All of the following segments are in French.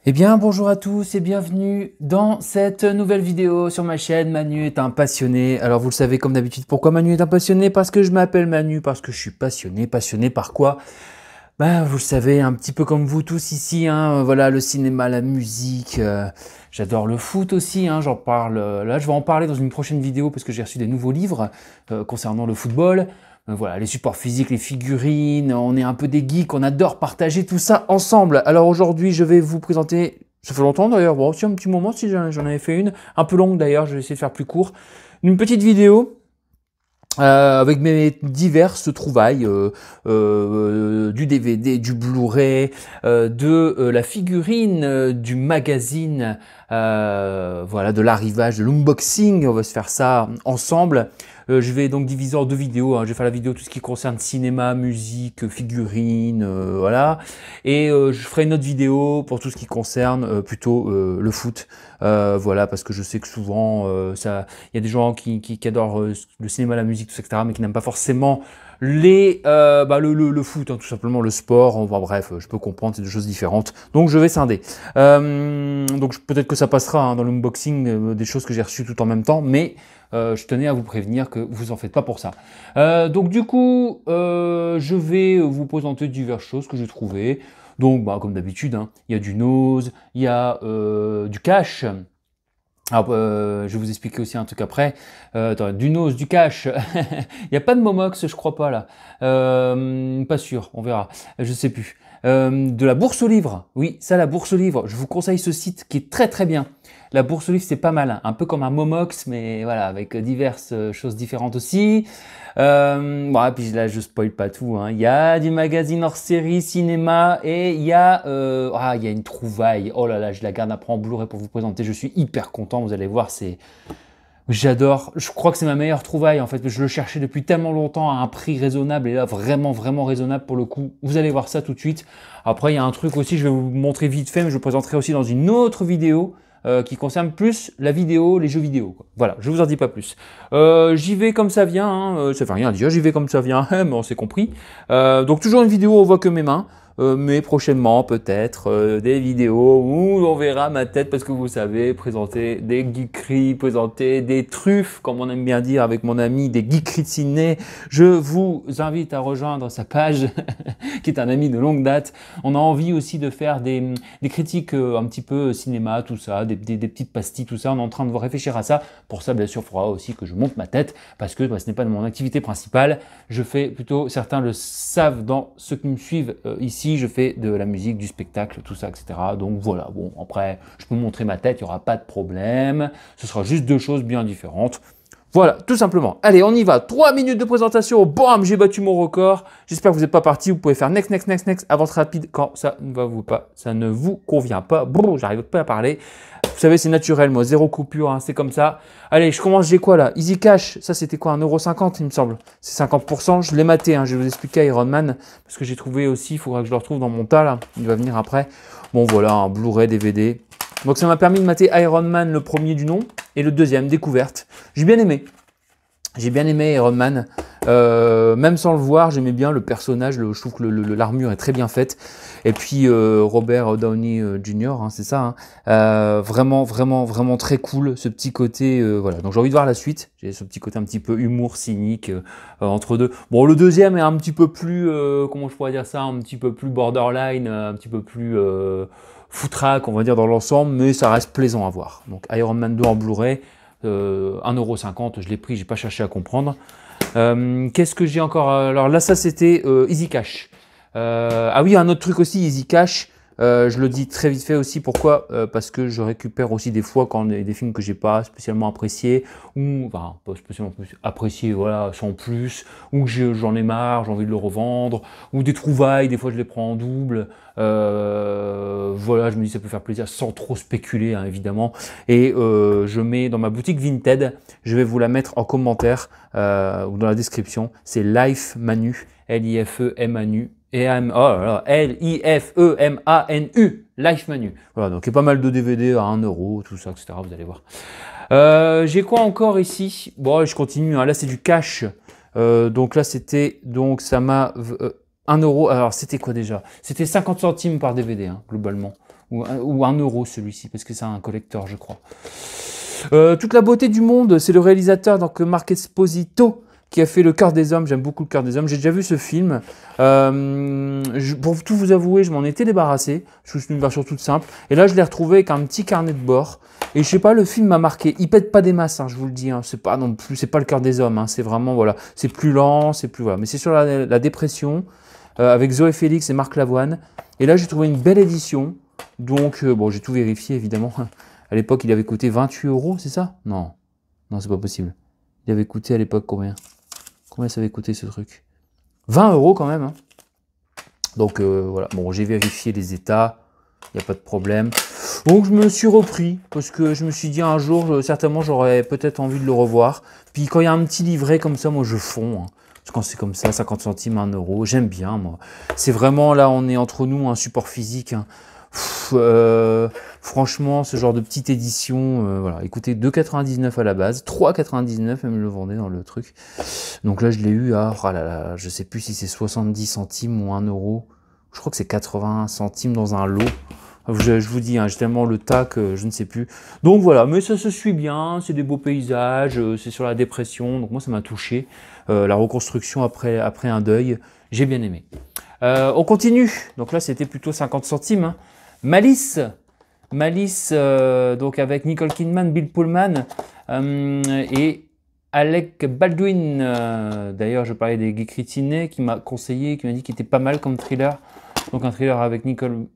Eh bien, bonjour à tous et bienvenue dans cette nouvelle vidéo sur ma chaîne. Manu est un passionné. Alors, vous le savez comme d'habitude, pourquoi Manu est un passionné? Parce que je m'appelle Manu, parce que je suis passionné. Passionné par quoi? Ben, vous le savez, un petit peu comme vous tous ici, hein, voilà, le cinéma, la musique. J'adore le foot aussi, hein, j'en parle. Là, je vais en parler dans une prochaine vidéo parce que j'ai reçu des nouveaux livres concernant le football. Voilà, les supports physiques, les figurines, on est un peu des geeks, on adore partager tout ça ensemble. Alors aujourd'hui, je vais vous présenter, ça fait longtemps d'ailleurs, bon, c'est un petit moment si j'en avais fait une, un peu longue d'ailleurs, je vais essayer de faire plus court. Une petite vidéo avec mes diverses trouvailles, du DVD, du Blu-ray, de la figurine, du magazine, voilà, de l'arrivage, de l'unboxing, on va se faire ça ensemble. Je vais donc diviser en deux vidéos, hein. Je vais faire la vidéo tout ce qui concerne cinéma, musique, figurines, voilà. Et je ferai une autre vidéo pour tout ce qui concerne plutôt le foot. Voilà, parce que je sais que souvent, il y a des gens qui adorent le cinéma, la musique, tout ça, etc., mais qui n'aiment pas forcément le foot, hein, tout simplement, le sport. Enfin, bref, je peux comprendre, c'est deux choses différentes. Donc, je vais scinder. Donc, peut-être que ça passera hein, dans l'unboxing, des choses que j'ai reçues tout en même temps, mais je tenais à vous prévenir que vous en faites pas pour ça. Donc du coup, je vais vous présenter diverses choses que j'ai trouvées. Donc, comme d'habitude, hein, il y a du nose, il y a du cash. Alors, je vais vous expliquer aussi un truc après. Du nose, du cash. Il n'y a pas de Momox, je crois pas là. Pas sûr, on verra. Je sais plus. De la bourse aux livres. Oui, ça, la bourse aux livres. Je vous conseille ce site qui est très très bien. La bourse aux livres, c'est pas mal, hein. Un peu comme un Momox, mais voilà, avec diverses choses différentes aussi. Et puis là, je spoil pas tout, hein. Il y a du magazine hors série, cinéma, et il y a une trouvaille. Oh là là, je la garde après en Blu-ray pour vous présenter. Je suis hyper content, vous allez voir, j'adore. Je crois que c'est ma meilleure trouvaille, en fait. Je le cherchais depuis tellement longtemps à un prix raisonnable, et là, vraiment, vraiment raisonnable pour le coup. Vous allez voir ça tout de suite. Après, il y a un truc aussi, je vais vous montrer vite fait, mais je le présenterai aussi dans une autre vidéo. Qui concerne plus la vidéo, les jeux vidéo, quoi. Voilà, je vous en dis pas plus. J'y vais comme ça vient, hein. Ça fait rien dire, j'y vais comme ça vient, mais on s'est compris. Donc toujours une vidéo où on voit que mes mains. Mais prochainement peut-être des vidéos où on verra ma tête parce que vous savez, présenter des geekeries, présenter des truffes, comme on aime bien dire avec mon ami, des geekeries de ciné. Je vous invite à rejoindre sa page, qui est un ami de longue date. On a envie aussi de faire des critiques un petit peu cinéma, tout ça, des petites pastilles, tout ça. On est en train de réfléchir à ça. Pour ça, bien sûr, il faudra aussi que je monte ma tête parce que ce n'est pas mon activité principale. Je fais plutôt, certains le savent dans ceux qui me suivent ici, je fais de la musique, du spectacle, tout ça, etc. Donc voilà, bon, après, je peux montrer ma tête, il n'y aura pas de problème. Ce sera juste deux choses bien différentes. Voilà, tout simplement. Allez, on y va. 3 minutes de présentation. Bam, j'ai battu mon record. J'espère que vous n'êtes pas parti. Vous pouvez faire next, next, next, next. Avance rapide quand ça ne vous convient pas. Bon, j'arrive pas à parler. Vous savez, c'est naturel, moi. Zéro coupure, hein, c'est comme ça. Allez, je commence. J'ai quoi là? Easy Cash. Ça, c'était quoi? 1,50 €, il me semble. C'est 50%. Je l'ai maté. Hein, je vais vous expliquer Iron Man. Parce que j'ai trouvé aussi. Il faudra que je le retrouve dans mon tas là. Il va venir après. Bon, voilà, un Blu-ray, DVD. Donc ça m'a permis de mater Iron Man, le premier du nom, et le deuxième, découverte. J'ai bien aimé. J'ai bien aimé Iron Man. Même sans le voir, j'aimais bien le personnage. Je trouve que l'armure est très bien faite. Et puis Robert Downey Jr., hein, c'est ça. Hein. Vraiment, vraiment, vraiment très cool. Ce petit côté, voilà. Donc j'ai envie de voir la suite. J'ai ce petit côté un petit peu humour cynique entre deux. Bon, le deuxième est un petit peu plus, comment je pourrais dire ça, un petit peu plus borderline, un petit peu plus foutraque, on va dire, dans l'ensemble, mais ça reste plaisant à voir. Donc Iron Man 2 en Blu-ray, 1,50 €, je l'ai pris, j'ai pas cherché à comprendre. Qu'est-ce que j'ai encore? Alors là, ça c'était Easy Cash. Ah oui, un autre truc aussi, Easy Cash. Je le dis très vite fait aussi, pourquoi? Parce que je récupère aussi des fois quand des films que j'ai pas spécialement appréciés, ou enfin pas spécialement appréciés, voilà, sans plus, ou que j'en ai marre, j'ai envie de le revendre, ou des trouvailles, des fois je les prends en double. Voilà, je me dis ça peut faire plaisir sans trop spéculer, hein, évidemment. Et je mets dans ma boutique Vinted, je vais vous la mettre en commentaire ou dans la description. C'est Life Manu, L-I-F-E-M-A-N-U. L-I-F-E-M-A-N-U, Life Manu. Voilà, donc il y a pas mal de DVD à 1 €, tout ça, etc. Vous allez voir. J'ai quoi encore ici? Bon, je continue. Hein. Là, c'est du cash. Donc là, donc ça m'a 1 €. Alors, c'était quoi déjà? C'était 50 centimes par DVD, hein, globalement. ou 1 euro celui-ci, parce que c'est un collector, je crois. Toute la beauté du monde, c'est le réalisateur, donc Marc Esposito, qui a fait Le Cœur des Hommes. J'aime beaucoup Le Cœur des Hommes. J'ai déjà vu ce film. Pour tout vous avouer, je m'en étais débarrassé. C'est une version toute simple. Et là, je l'ai retrouvé avec un petit carnet de bord. Et je sais pas, le film m'a marqué. Il pète pas des masses, hein, je vous le dis. Hein. C'est pas non plus, c'est pas Le Cœur des Hommes. Hein. C'est vraiment, voilà, c'est plus lent, c'est plus, voilà. Mais c'est sur la dépression, avec Zoé Félix et Marc Lavoine. Et là, j'ai trouvé une belle édition. Donc, bon, j'ai tout vérifié, évidemment. À l'époque, il avait coûté 28 euros, c'est ça? Non. Non, c'est pas possible. Il avait coûté à l'époque combien? Combien ça avait coûté ce truc? 20 euros quand même. Hein. Donc voilà, bon, j'ai vérifié les états, il n'y a pas de problème. Donc je me suis repris, parce que je me suis dit un jour, certainement j'aurais peut-être envie de le revoir. Puis quand il y a un petit livret comme ça, moi je fonds. Hein. Parce que quand c'est comme ça, 50 centimes, 1 euro, j'aime bien moi. C'est vraiment là, on est entre nous, un support physique. Hein. Franchement, ce genre de petite édition, voilà, écoutez, 2,99 à la base, 3,99 même le vendait dans le truc. Donc là, je l'ai eu à, oh là là, je sais plus si c'est 70 centimes ou 1 euro. Je crois que c'est 80 centimes dans un lot. Je vous dis, hein, j'ai tellement le tas que je ne sais plus. Donc voilà, mais ça se suit bien, c'est des beaux paysages, c'est sur la dépression, donc moi ça m'a touché. La reconstruction après un deuil, j'ai bien aimé. On continue, donc là c'était plutôt 50 centimes. Hein. Malice, donc avec Nicole Kidman, Bill Pullman et Alec Baldwin. D'ailleurs, je parlais des Geeks Ritinés qui m'a conseillé, qui m'a dit qu'il était pas mal comme thriller. Donc un thriller avec Nicole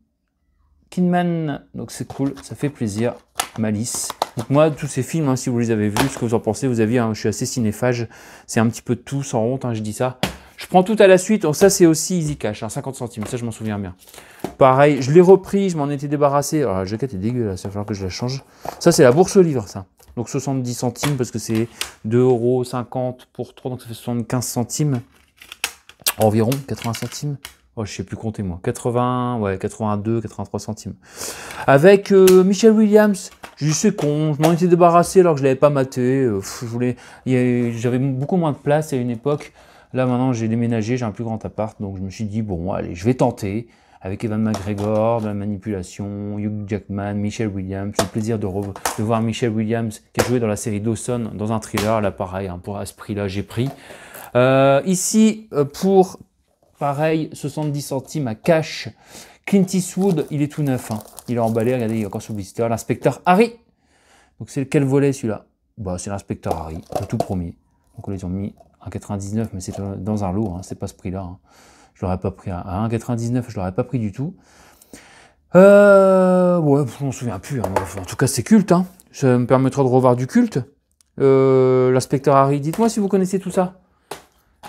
Kidman, donc c'est cool, ça fait plaisir. Malice. Donc moi, tous ces films, hein, si vous les avez vus, ce que vous en pensez, vous avez, hein, je suis assez cinéphage, c'est un petit peu de tout, sans honte, hein, je dis ça. Je prends tout à la suite. Donc ça, c'est aussi Easy Cash, hein, 50 centimes. Ça, je m'en souviens bien. Pareil, je l'ai repris, je m'en étais débarrassé. Alors, la jaquette est dégueulasse, il va falloir que je la change. Ça, c'est la bourse au livre, ça. Donc 70 centimes parce que c'est 2,50 € pour 3, donc ça fait 75 centimes. Environ 80 centimes. Oh, je sais plus compter, moi. 80, ouais, 82, 83 centimes. Avec Michelle Williams. J'ai dit, c'est con, je m'en étais débarrassé alors que je l'avais pas maté. J'avais beaucoup moins de place à une époque. Là, maintenant, j'ai déménagé, j'ai un plus grand appart, donc je me suis dit, bon, allez, je vais tenter. Avec Evan McGregor, de la manipulation, Hugh Jackman, Michelle Williams. J'ai le plaisir de voir Michelle Williams, qui a joué dans la série Dawson, dans un thriller. Là, pareil, hein, pour à ce prix-là, j'ai pris. Ici, pour, pareil, 70 centimes à cash, Clint Eastwood, il est tout neuf. Hein. Il est emballé, regardez, il est encore sur le blister. L'inspecteur Harry. Donc, c'est quel volet, celui-là? Bah, c'est l'inspecteur Harry, le tout premier. Donc, on les a mis 1,99, mais c'est dans un lot, hein, c'est pas ce prix-là. Hein. Je l'aurais pas pris à 1,99, je l'aurais pas pris du tout. Ouais, je m'en souviens plus. Hein. En tout cas, c'est culte. Hein. Ça me permettra de revoir du culte. L'inspecteur Harry, dites-moi si vous connaissez tout ça.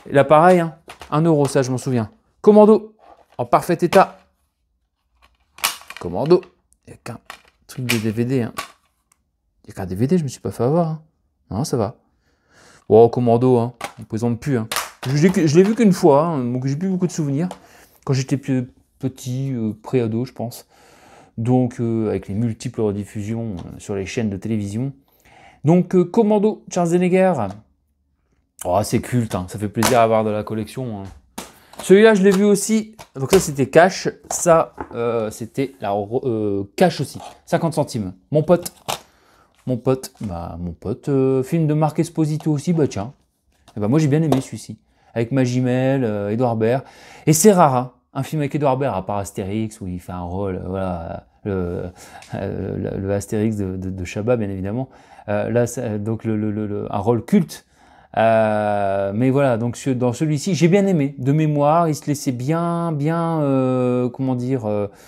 Et là, pareil, hein, 1 euro, ça, je m'en souviens. Commando, en parfait état. Commando, il n'y a qu'un truc de DVD. Hein. Il n'y a qu'un DVD, je me suis pas fait avoir. Hein. Non, ça va. Oh, Commando, hein. On ne présente plus. Hein. Je l'ai vu qu'une fois, hein, donc j'ai plus beaucoup de souvenirs. Quand j'étais petit, pré-ado, je pense. Donc, avec les multiples rediffusions sur les chaînes de télévision. Donc, Commando, Schwarzenegger. Oh, c'est culte, hein. Ça fait plaisir à avoir de la collection. Hein. Celui-là, je l'ai vu aussi. Donc ça, c'était cash. Ça, c'était la cash aussi. 50 centimes. Mon pote, film de Marc Esposito aussi, bah tiens. Et bah moi, j'ai bien aimé celui-ci. Avec Magimel, Edouard Baird. Et c'est rare, hein, un film avec Edouard Baird, à part Astérix, où il fait un rôle, voilà, le Astérix de Chabat, bien évidemment. Là, donc un rôle culte. Mais voilà, donc dans celui-ci, j'ai bien aimé. De mémoire, il se laissait bien, comment dire,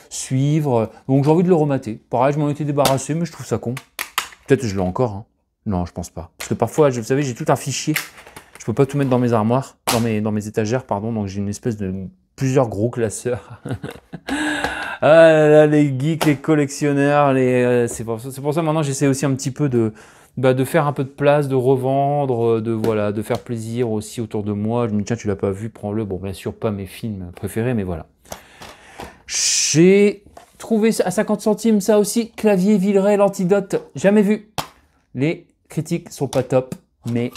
suivre. Donc j'ai envie de le remater. Pareil, je m'en étais débarrassé, mais je trouve ça con. Peut-être que je l'ai encore. Hein. Non, je pense pas. Parce que parfois, vous savez, j'ai tout un fichier. Je peux pas tout mettre dans mes armoires, dans mes étagères, pardon. Donc j'ai une espèce de plusieurs gros classeurs. Ah là là, les geeks, les collectionneurs, c'est pour ça maintenant j'essaie aussi un petit peu de faire un peu de place, de revendre, de faire plaisir aussi autour de moi. Je me dis tiens, tu l'as pas vu, prends-le. Bon, bien sûr pas mes films préférés, mais voilà. J'ai trouvé à 50 centimes ça aussi, Clavier Villeray, l'antidote, jamais vu. Les critiques sont pas top, mais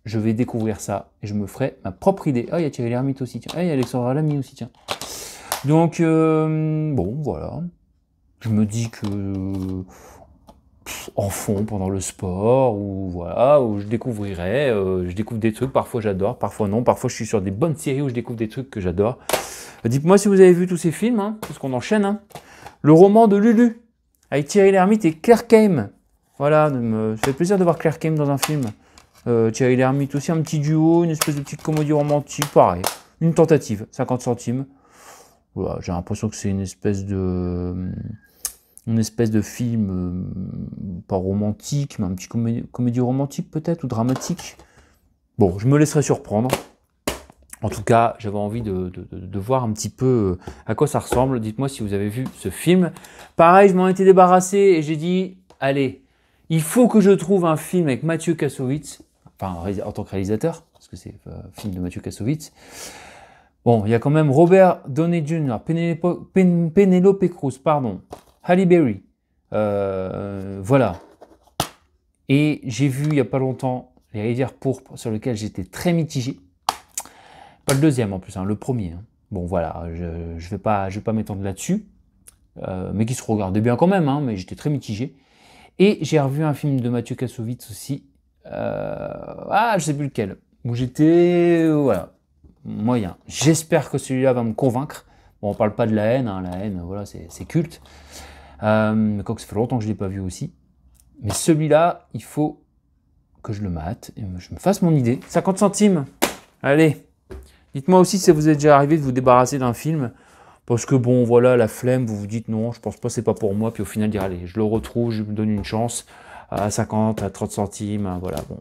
je vais découvrir ça et je me ferai ma propre idée. Ah, il y a Thierry Lhermitte aussi, tiens. Ah, il y a Alexandra Lamy aussi, tiens. Donc, bon, voilà. je me dis que en fond pendant le sport ou voilà, où je découvrirai, je découvre des trucs, parfois j'adore, parfois non, parfois je suis sur des bonnes séries où je découvre des trucs que j'adore. Dites-moi si vous avez vu tous ces films, hein, parce qu'on enchaîne. Hein. Le roman de Lulu, avec Thierry Lhermitte et Claire Kame. Voilà, ça fait plaisir de voir Claire Kame dans un film. Thierry Lhermitte aussi, un petit duo, une espèce de petite comédie romantique, pareil. Une tentative, 50 centimes. Voilà, j'ai l'impression que c'est une espèce de film, pas romantique, mais un petit comédie romantique peut-être, ou dramatique. Bon, je me laisserai surprendre. En tout cas, j'avais envie de voir un petit peu à quoi ça ressemble. Dites-moi si vous avez vu ce film. Pareil, je m'en étais débarrassé et j'ai dit, allez, il faut que je trouve un film avec Mathieu Kassovitz, enfin en tant que réalisateur, parce que c'est un film de Mathieu Kassovitz. Bon, il y a quand même Robert Downey Jr., Penelope Cruz, pardon, Halle Berry, voilà. Et j'ai vu il n'y a pas longtemps Les Rivières pourpres, sur lequel j'étais très mitigé. Pas le deuxième en plus, hein, le premier. Hein. Bon voilà, je vais pas m'étendre là-dessus, mais qui se regardait bien quand même, hein, mais j'étais très mitigé. Et j'ai revu un film de Mathieu Kassovitz aussi, je sais plus lequel, où j'étais, voilà, moyen. J'espère que celui-là va me convaincre. Bon, on parle pas de La Haine, hein, La Haine, voilà, c'est culte. Mais quoi que ça fait longtemps que je l'ai pas vu aussi. Mais celui-là, il faut que je le mate, et je me fasse mon idée. 50 centimes, allez. Dites-moi aussi si vous êtes déjà arrivé de vous débarrasser d'un film, parce que bon, voilà, la flemme, vous vous dites non, je pense pas, c'est pas pour moi, puis au final, dire allez, je le retrouve, je me donne une chance, à 50, à 30 centimes, voilà, bon.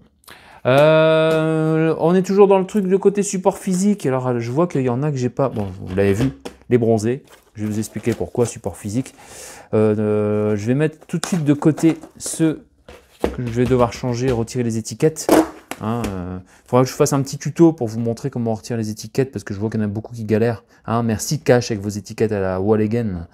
On est toujours dans le truc de côté support physique, alors je vois qu'il y en a que j'ai pas, bon, vous l'avez vu, les bronzés, je vais vous expliquer pourquoi support physique. Je vais mettre tout de suite de côté ceux que je vais devoir changer, retirer les étiquettes. Hein, faudra que je fasse un petit tuto pour vous montrer comment on retire les étiquettes parce que je vois qu'il y en a beaucoup qui galèrent. Hein, merci Cash avec vos étiquettes à la Walligan.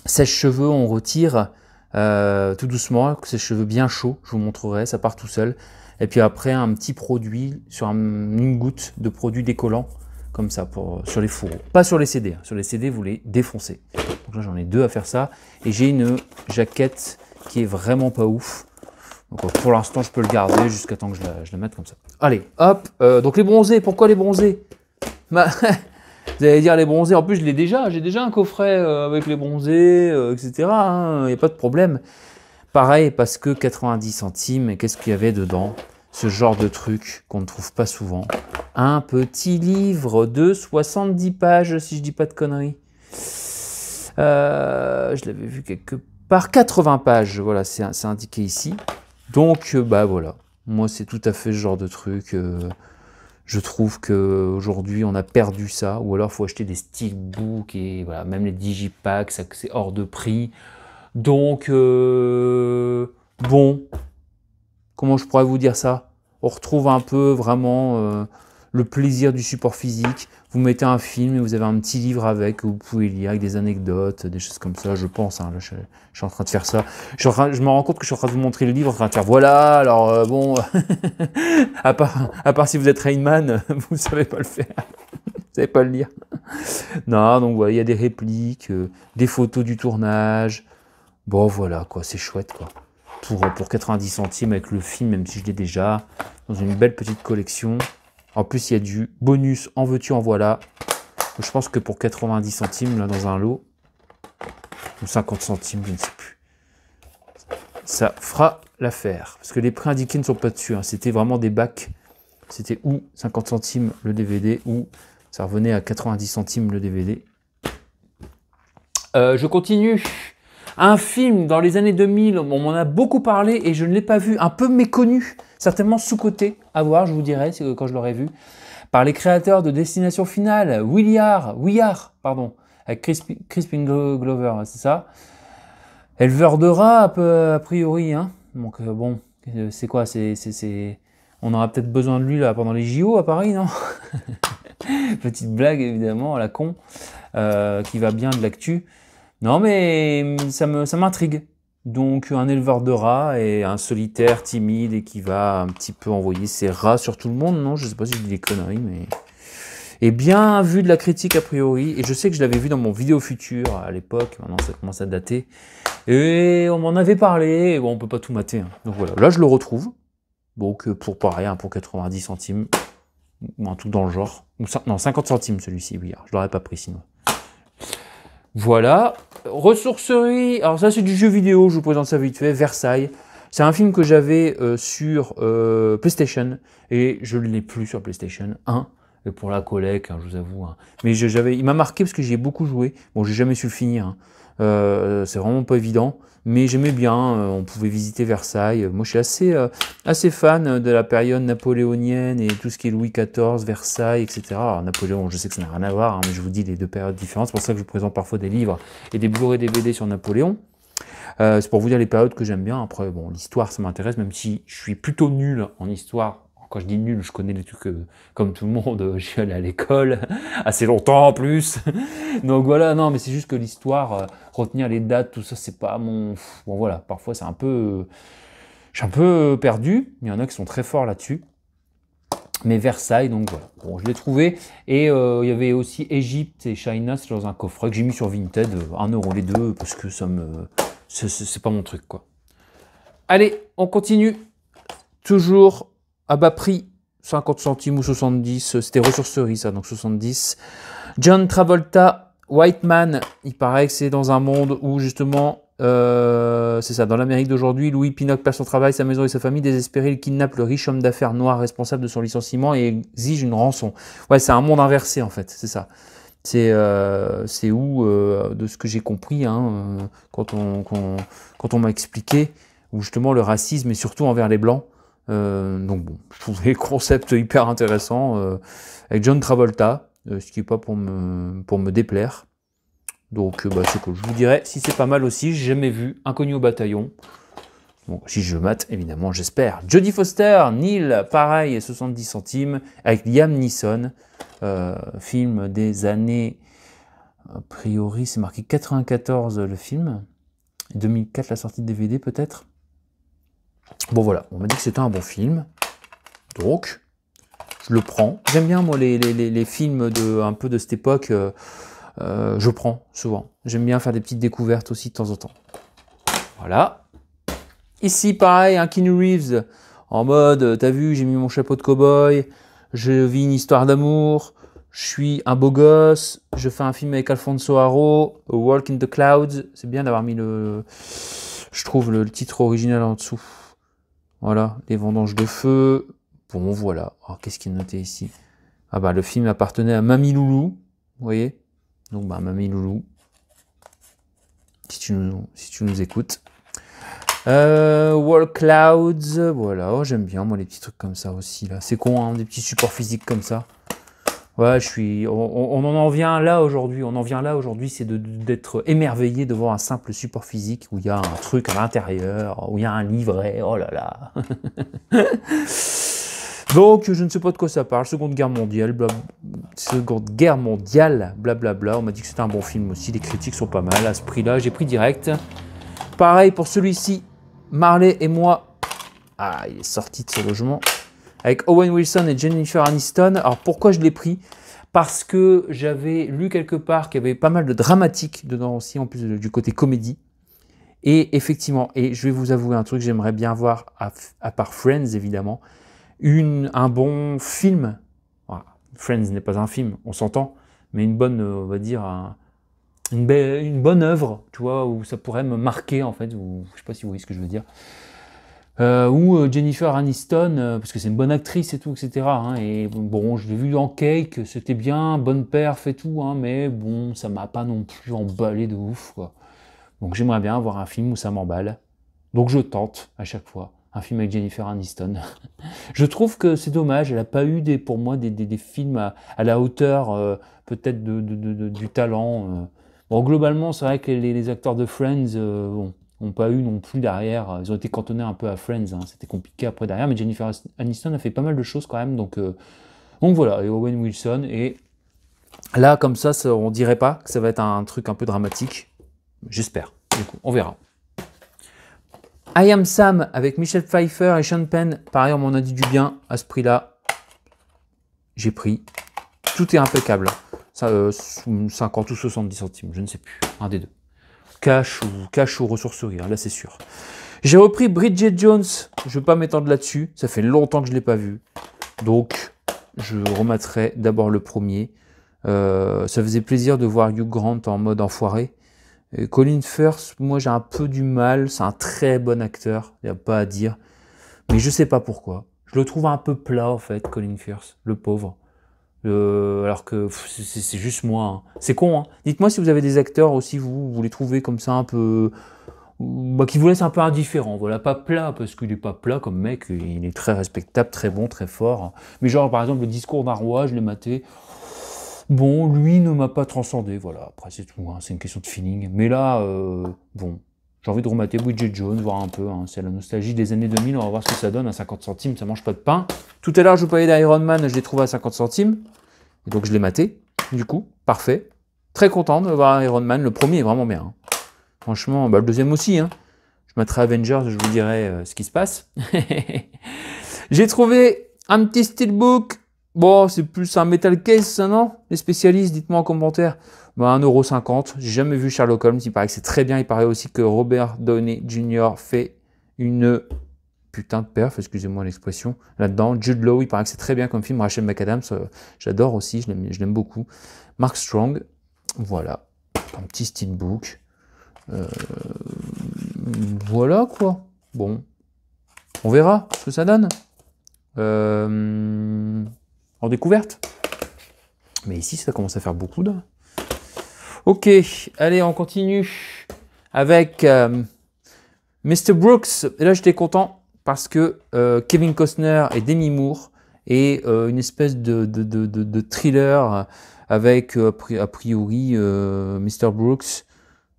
Sèche-cheveux, on retire tout doucement, sèche-cheveux bien chaud, je vous montrerai, ça part tout seul. Et puis après, un petit produit, sur une goutte de produit décollant, comme ça, sur les fourreaux. Pas sur les CD, hein. Sur les CD, vous les défoncez. Donc là, j'en ai deux à faire ça. Et j'ai une jaquette qui est vraiment pas ouf. Donc pour l'instant, je peux le garder jusqu'à temps que je la mette comme ça. Allez, hop. Donc les bronzés, pourquoi les bronzés? Vous allez dire les bronzés, en plus je l'ai déjà. J'ai déjà un coffret avec les bronzés, etc. Il n'y a pas de problème. Pareil, parce que 90 centimes, et qu'est-ce qu'il y avait dedans? Ce genre de truc qu'on ne trouve pas souvent. Un petit livre de 70 pages, si je dis pas de conneries. Je l'avais vu quelque part. 80 pages, voilà, c'est indiqué ici. Donc, bah voilà, moi c'est tout à fait ce genre de truc. Je trouve qu'aujourd'hui on a perdu ça, ou alors il faut acheter des steelbooks, et voilà, même les digipacks, c'est hors de prix. Donc, bon, comment je pourrais vous dire ça? On retrouve un peu vraiment le plaisir du support physique. Vous mettez un film et vous avez un petit livre avec, que vous pouvez lire avec des anecdotes, des choses comme ça, je pense. Hein, là, je suis en train de faire ça. Je me rends compte que je suis en train de vous montrer le livre, en train de faire voilà, alors bon, à part si vous êtes Rainman, vous ne savez pas le faire. Vous savez pas le lire. Non, donc voilà, il y a des répliques, des photos du tournage. Bon, voilà, quoi, c'est chouette, quoi. Pour 90 centimes avec le film, même si je l'ai déjà, dans une belle petite collection. En plus, il y a du bonus, en veux-tu, en voilà. Je pense que pour 90 centimes, là, dans un lot, ou 50 centimes, je ne sais plus, ça fera l'affaire. Parce que les prix indiqués ne sont pas dessus. Hein. C'était vraiment des bacs. C'était ou 50 centimes le DVD, ou ça revenait à 90 centimes le DVD. Je continue. Un film dans les années 2000, on m'en a beaucoup parlé et je ne l'ai pas vu, un peu méconnu, certainement sous-coté, à voir, je vous dirai quand je l'aurai vu, par les créateurs de Destination Finale, We Are, pardon, avec Crispin Glover, c'est ça. Éleveur de rats, a priori, hein. Donc bon, c'est quoi, on aura peut-être besoin de lui là pendant les JO à Paris, non? Petite blague évidemment à la con, qui va bien de l'actu. Non, mais ça m'intrigue. Donc, un éleveur de rats et un solitaire timide et qui va un petit peu envoyer ses rats sur tout le monde, non? Je sais pas si je dis des conneries, mais... et bien vu de la critique a priori. Et je sais que je l'avais vu dans mon vidéo futur à l'époque, maintenant ça commence à dater. Et on m'en avait parlé, et bon, on peut pas tout mater. Hein. Donc voilà, là je le retrouve. Donc pour pareil, hein, pour 90 centimes, ou un truc dans le genre. Ou, non, 50 centimes celui-ci, oui, je l'aurais pas pris sinon. Voilà, ressourcerie, alors ça c'est du jeu vidéo, je vous présente ça vite fait, Versailles. C'est un film que j'avais sur PlayStation, et je ne l'ai plus sur PlayStation 1. Et pour la collecte, hein, je vous avoue. Hein. Mais il m'a marqué parce que j'y ai beaucoup joué. Bon, j'ai jamais su le finir. Hein. C'est vraiment pas évident. Mais j'aimais bien. On pouvait visiter Versailles. Moi, je suis assez fan de la période napoléonienne et tout ce qui est Louis XIV, Versailles, etc. Alors, Napoléon, je sais que ça n'a rien à voir, hein, mais je vous dis les deux périodes différentes. C'est pour ça que je vous présente parfois des livres et des Blu-ray DVD sur Napoléon. C'est pour vous dire les périodes que j'aime bien. Après, bon, l'histoire, ça m'intéresse, même si je suis plutôt nul en histoire. Quand je dis nul, je connais les trucs comme tout le monde. Je suis allé à l'école assez longtemps en plus. Donc voilà, non, mais c'est juste que l'histoire, retenir les dates, tout ça, c'est pas mon... Bon voilà, parfois c'est un peu... Je suis un peu perdu. Il y en a qui sont très forts là-dessus. Mais Versailles, donc voilà. Bon, je l'ai trouvé. Et il y avait aussi Égypte et China, c'est dans un coffret que j'ai mis sur Vinted, 1 € les deux, parce que ça me... C'est pas mon truc, quoi. Allez, on continue. Toujours à bas prix, 50 centimes ou 70. C'était ressourcerie, ça, donc 70. John Travolta, White Man. Il paraît que c'est dans un monde où, justement, c'est ça, dans l'Amérique d'aujourd'hui, Louis Pinocchio perd son travail, sa maison et sa famille. Désespéré, il kidnappe le riche homme d'affaires noir responsable de son licenciement et exige une rançon. Ouais, c'est un monde inversé, en fait, c'est ça. C'est où, de ce que j'ai compris, hein, quand on m'a expliqué, où justement le racisme est surtout envers les Blancs. Donc bon, je trouvais le concept hyper intéressant, avec John Travolta, ce qui n'est pas pour me déplaire. Donc bah, c'est cool. Je vous dirai si c'est pas mal aussi. J'ai jamais vu Inconnu au bataillon. Bon, si je mate, évidemment, j'espère. Jodie Foster, Neil, pareil, 70 centimes, avec Liam Neeson. Film des années, a priori c'est marqué 94 le film, 2004 la sortie de DVD peut-être. Bon voilà, on m'a dit que c'était un bon film, donc je le prends. J'aime bien moi les films un peu de cette époque, je prends souvent. J'aime bien faire des petites découvertes aussi de temps en temps. Voilà. Ici pareil, un Keanu Reeves, en mode, t'as vu, j'ai mis mon chapeau de cow-boy, je vis une histoire d'amour, je suis un beau gosse, je fais un film avec Alfonso Arro, A Walk in the Clouds. C'est bien d'avoir mis je trouve le titre original en dessous. Voilà, Les Vendanges de Feu. Bon, voilà. Alors, qu'est-ce qui est noté ici? Ah bah, le film appartenait à Mamie Loulou, vous voyez? Donc, bah, Mamie Loulou, si tu nous écoutes. World Clouds, voilà, oh, j'aime bien moi les petits trucs comme ça aussi là. C'est con, hein, des petits supports physiques comme ça. Ouais, on en vient là aujourd'hui. On en vient là aujourd'hui, c'est d'être émerveillé devant un simple support physique où il y a un truc à l'intérieur, où il y a un livret. Oh là là. Donc, je ne sais pas de quoi ça parle. Seconde Guerre mondiale, blablabla. On m'a dit que c'était un bon film aussi. Les critiques sont pas mal. À ce prix-là, j'ai pris direct. Pareil pour celui-ci. Marley et moi. Ah, il est sorti de ce logement. Avec Owen Wilson et Jennifer Aniston. Alors, pourquoi je l'ai pris? Parce que j'avais lu quelque part qu'il y avait pas mal de dramatique dedans aussi, en plus du côté comédie. Et effectivement, et je vais vous avouer un truc, j'aimerais bien voir, à part Friends évidemment, un bon film. Voilà. Friends n'est pas un film, on s'entend, mais une bonne, on va dire, une bonne œuvre, tu vois, où ça pourrait me marquer en fait, ou je sais pas si vous voyez ce que je veux dire. Ou Jennifer Aniston, parce que c'est une bonne actrice et tout, etc. Hein, et bon, je l'ai vu dans Cake, c'était bien, bonne perf et tout, hein, mais bon, ça m'a pas non plus emballé de ouf, quoi. Donc j'aimerais bien avoir un film où ça m'emballe. Donc je tente à chaque fois un film avec Jennifer Aniston. Je trouve que c'est dommage, elle n'a pas eu pour moi des films à la hauteur peut-être du talent. Bon, globalement, c'est vrai que les acteurs de Friends n'ont pas eu non plus derrière. Ils ont été cantonnés un peu à Friends, hein, c'était compliqué après derrière, mais Jennifer Aniston a fait pas mal de choses quand même. Donc voilà, et Owen Wilson. Et là, comme ça, on dirait pas que ça va être un truc un peu dramatique. J'espère. Du coup, on verra. I Am Sam avec Michelle Pfeiffer et Sean Penn. Pareil, on m'en a dit du bien à ce prix-là. J'ai pris. tout est impeccable. Ça, 50 ou 70 centimes, je ne sais plus, un des deux. Cash ou ressourcerie, hein, là c'est sûr. J'ai repris Bridget Jones, je ne vais pas m'étendre là-dessus, ça fait longtemps que je ne l'ai pas vu. Donc, je rematerai d'abord le premier. Ça faisait plaisir de voir Hugh Grant en mode enfoiré. Et Colin Firth, moi j'ai un peu du mal, c'est un très bon acteur, il n'y a pas à dire. Mais je sais pas pourquoi. Je le trouve un peu plat en fait, Colin Firth, le pauvre. Alors que c'est juste moi. Hein. C'est con, hein. Dites-moi si vous avez des acteurs aussi, vous les trouvez comme ça un peu... Bah, qui vous laissent un peu indifférent. Voilà, pas plat, parce qu'il est pas plat comme mec, il est très respectable, très bon, très fort. Mais genre, par exemple, le discours d'un roi, je l'ai maté. Bon, lui ne m'a pas transcendé, voilà. Après, c'est tout, hein. C'est une question de feeling. Mais là, bon... J'ai envie de remater Bridget Jones, voir un peu, hein. C'est la nostalgie des années 2000, on va voir ce que ça donne à 50 centimes, ça mange pas de pain. Tout à l'heure, je vous parlais d'Iron Man, je l'ai trouvé à 50 centimes, et donc je l'ai maté, du coup, parfait. Très content de voir Iron Man, le premier est vraiment bien. Hein. Franchement, bah, le deuxième aussi, hein. Je mettrai Avengers, je vous dirai ce qui se passe. J'ai trouvé un petit steelbook, bon, c'est plus un metal case, ça, non? Les spécialistes, dites-moi en commentaire. Bah, 1,50 €, j'ai jamais vu Sherlock Holmes, il paraît que c'est très bien, il paraît aussi que Robert Downey Jr. fait une putain de perf, excusez-moi l'expression, là-dedans. Jude Law, il paraît que c'est très bien comme film, Rachel McAdams, j'adore aussi, je l'aime beaucoup. Mark Strong, voilà, un petit steelbook. Voilà quoi, bon, on verra ce que ça donne. En découverte. Mais ici, ça commence à faire beaucoup de... Ok, allez, on continue avec Mr. Brooks. Et là, j'étais content parce que Kevin Costner et Demi Moore et une espèce de thriller avec a priori Mr. Brooks.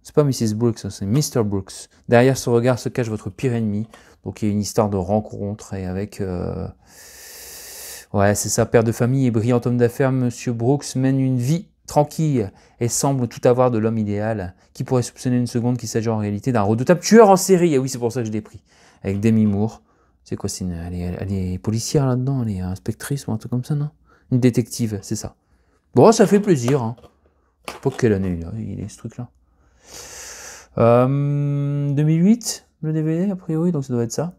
C'est pas Mrs. Brooks, c'est Mr. Brooks. Derrière ce regard se cache votre pire ennemi. Donc il y a une histoire de rencontre et avec... ouais, c'est ça, père de famille et brillant homme d'affaires, Monsieur Brooks mène une vie tranquille et semble tout avoir de l'homme idéal, qui pourrait soupçonner une seconde qu'il s'agit en réalité d'un redoutable tueur en série. Et oui, c'est pour ça que je l'ai pris. Avec Demi Moore. C'est quoi, elle est policière là-dedans, elle est inspectrice ou un truc comme ça, non? Une détective, c'est ça. Bon, ça fait plaisir. Hein. Je sais pas quelle année il est ce truc-là. 2008, le DVD, a priori, donc ça doit être ça.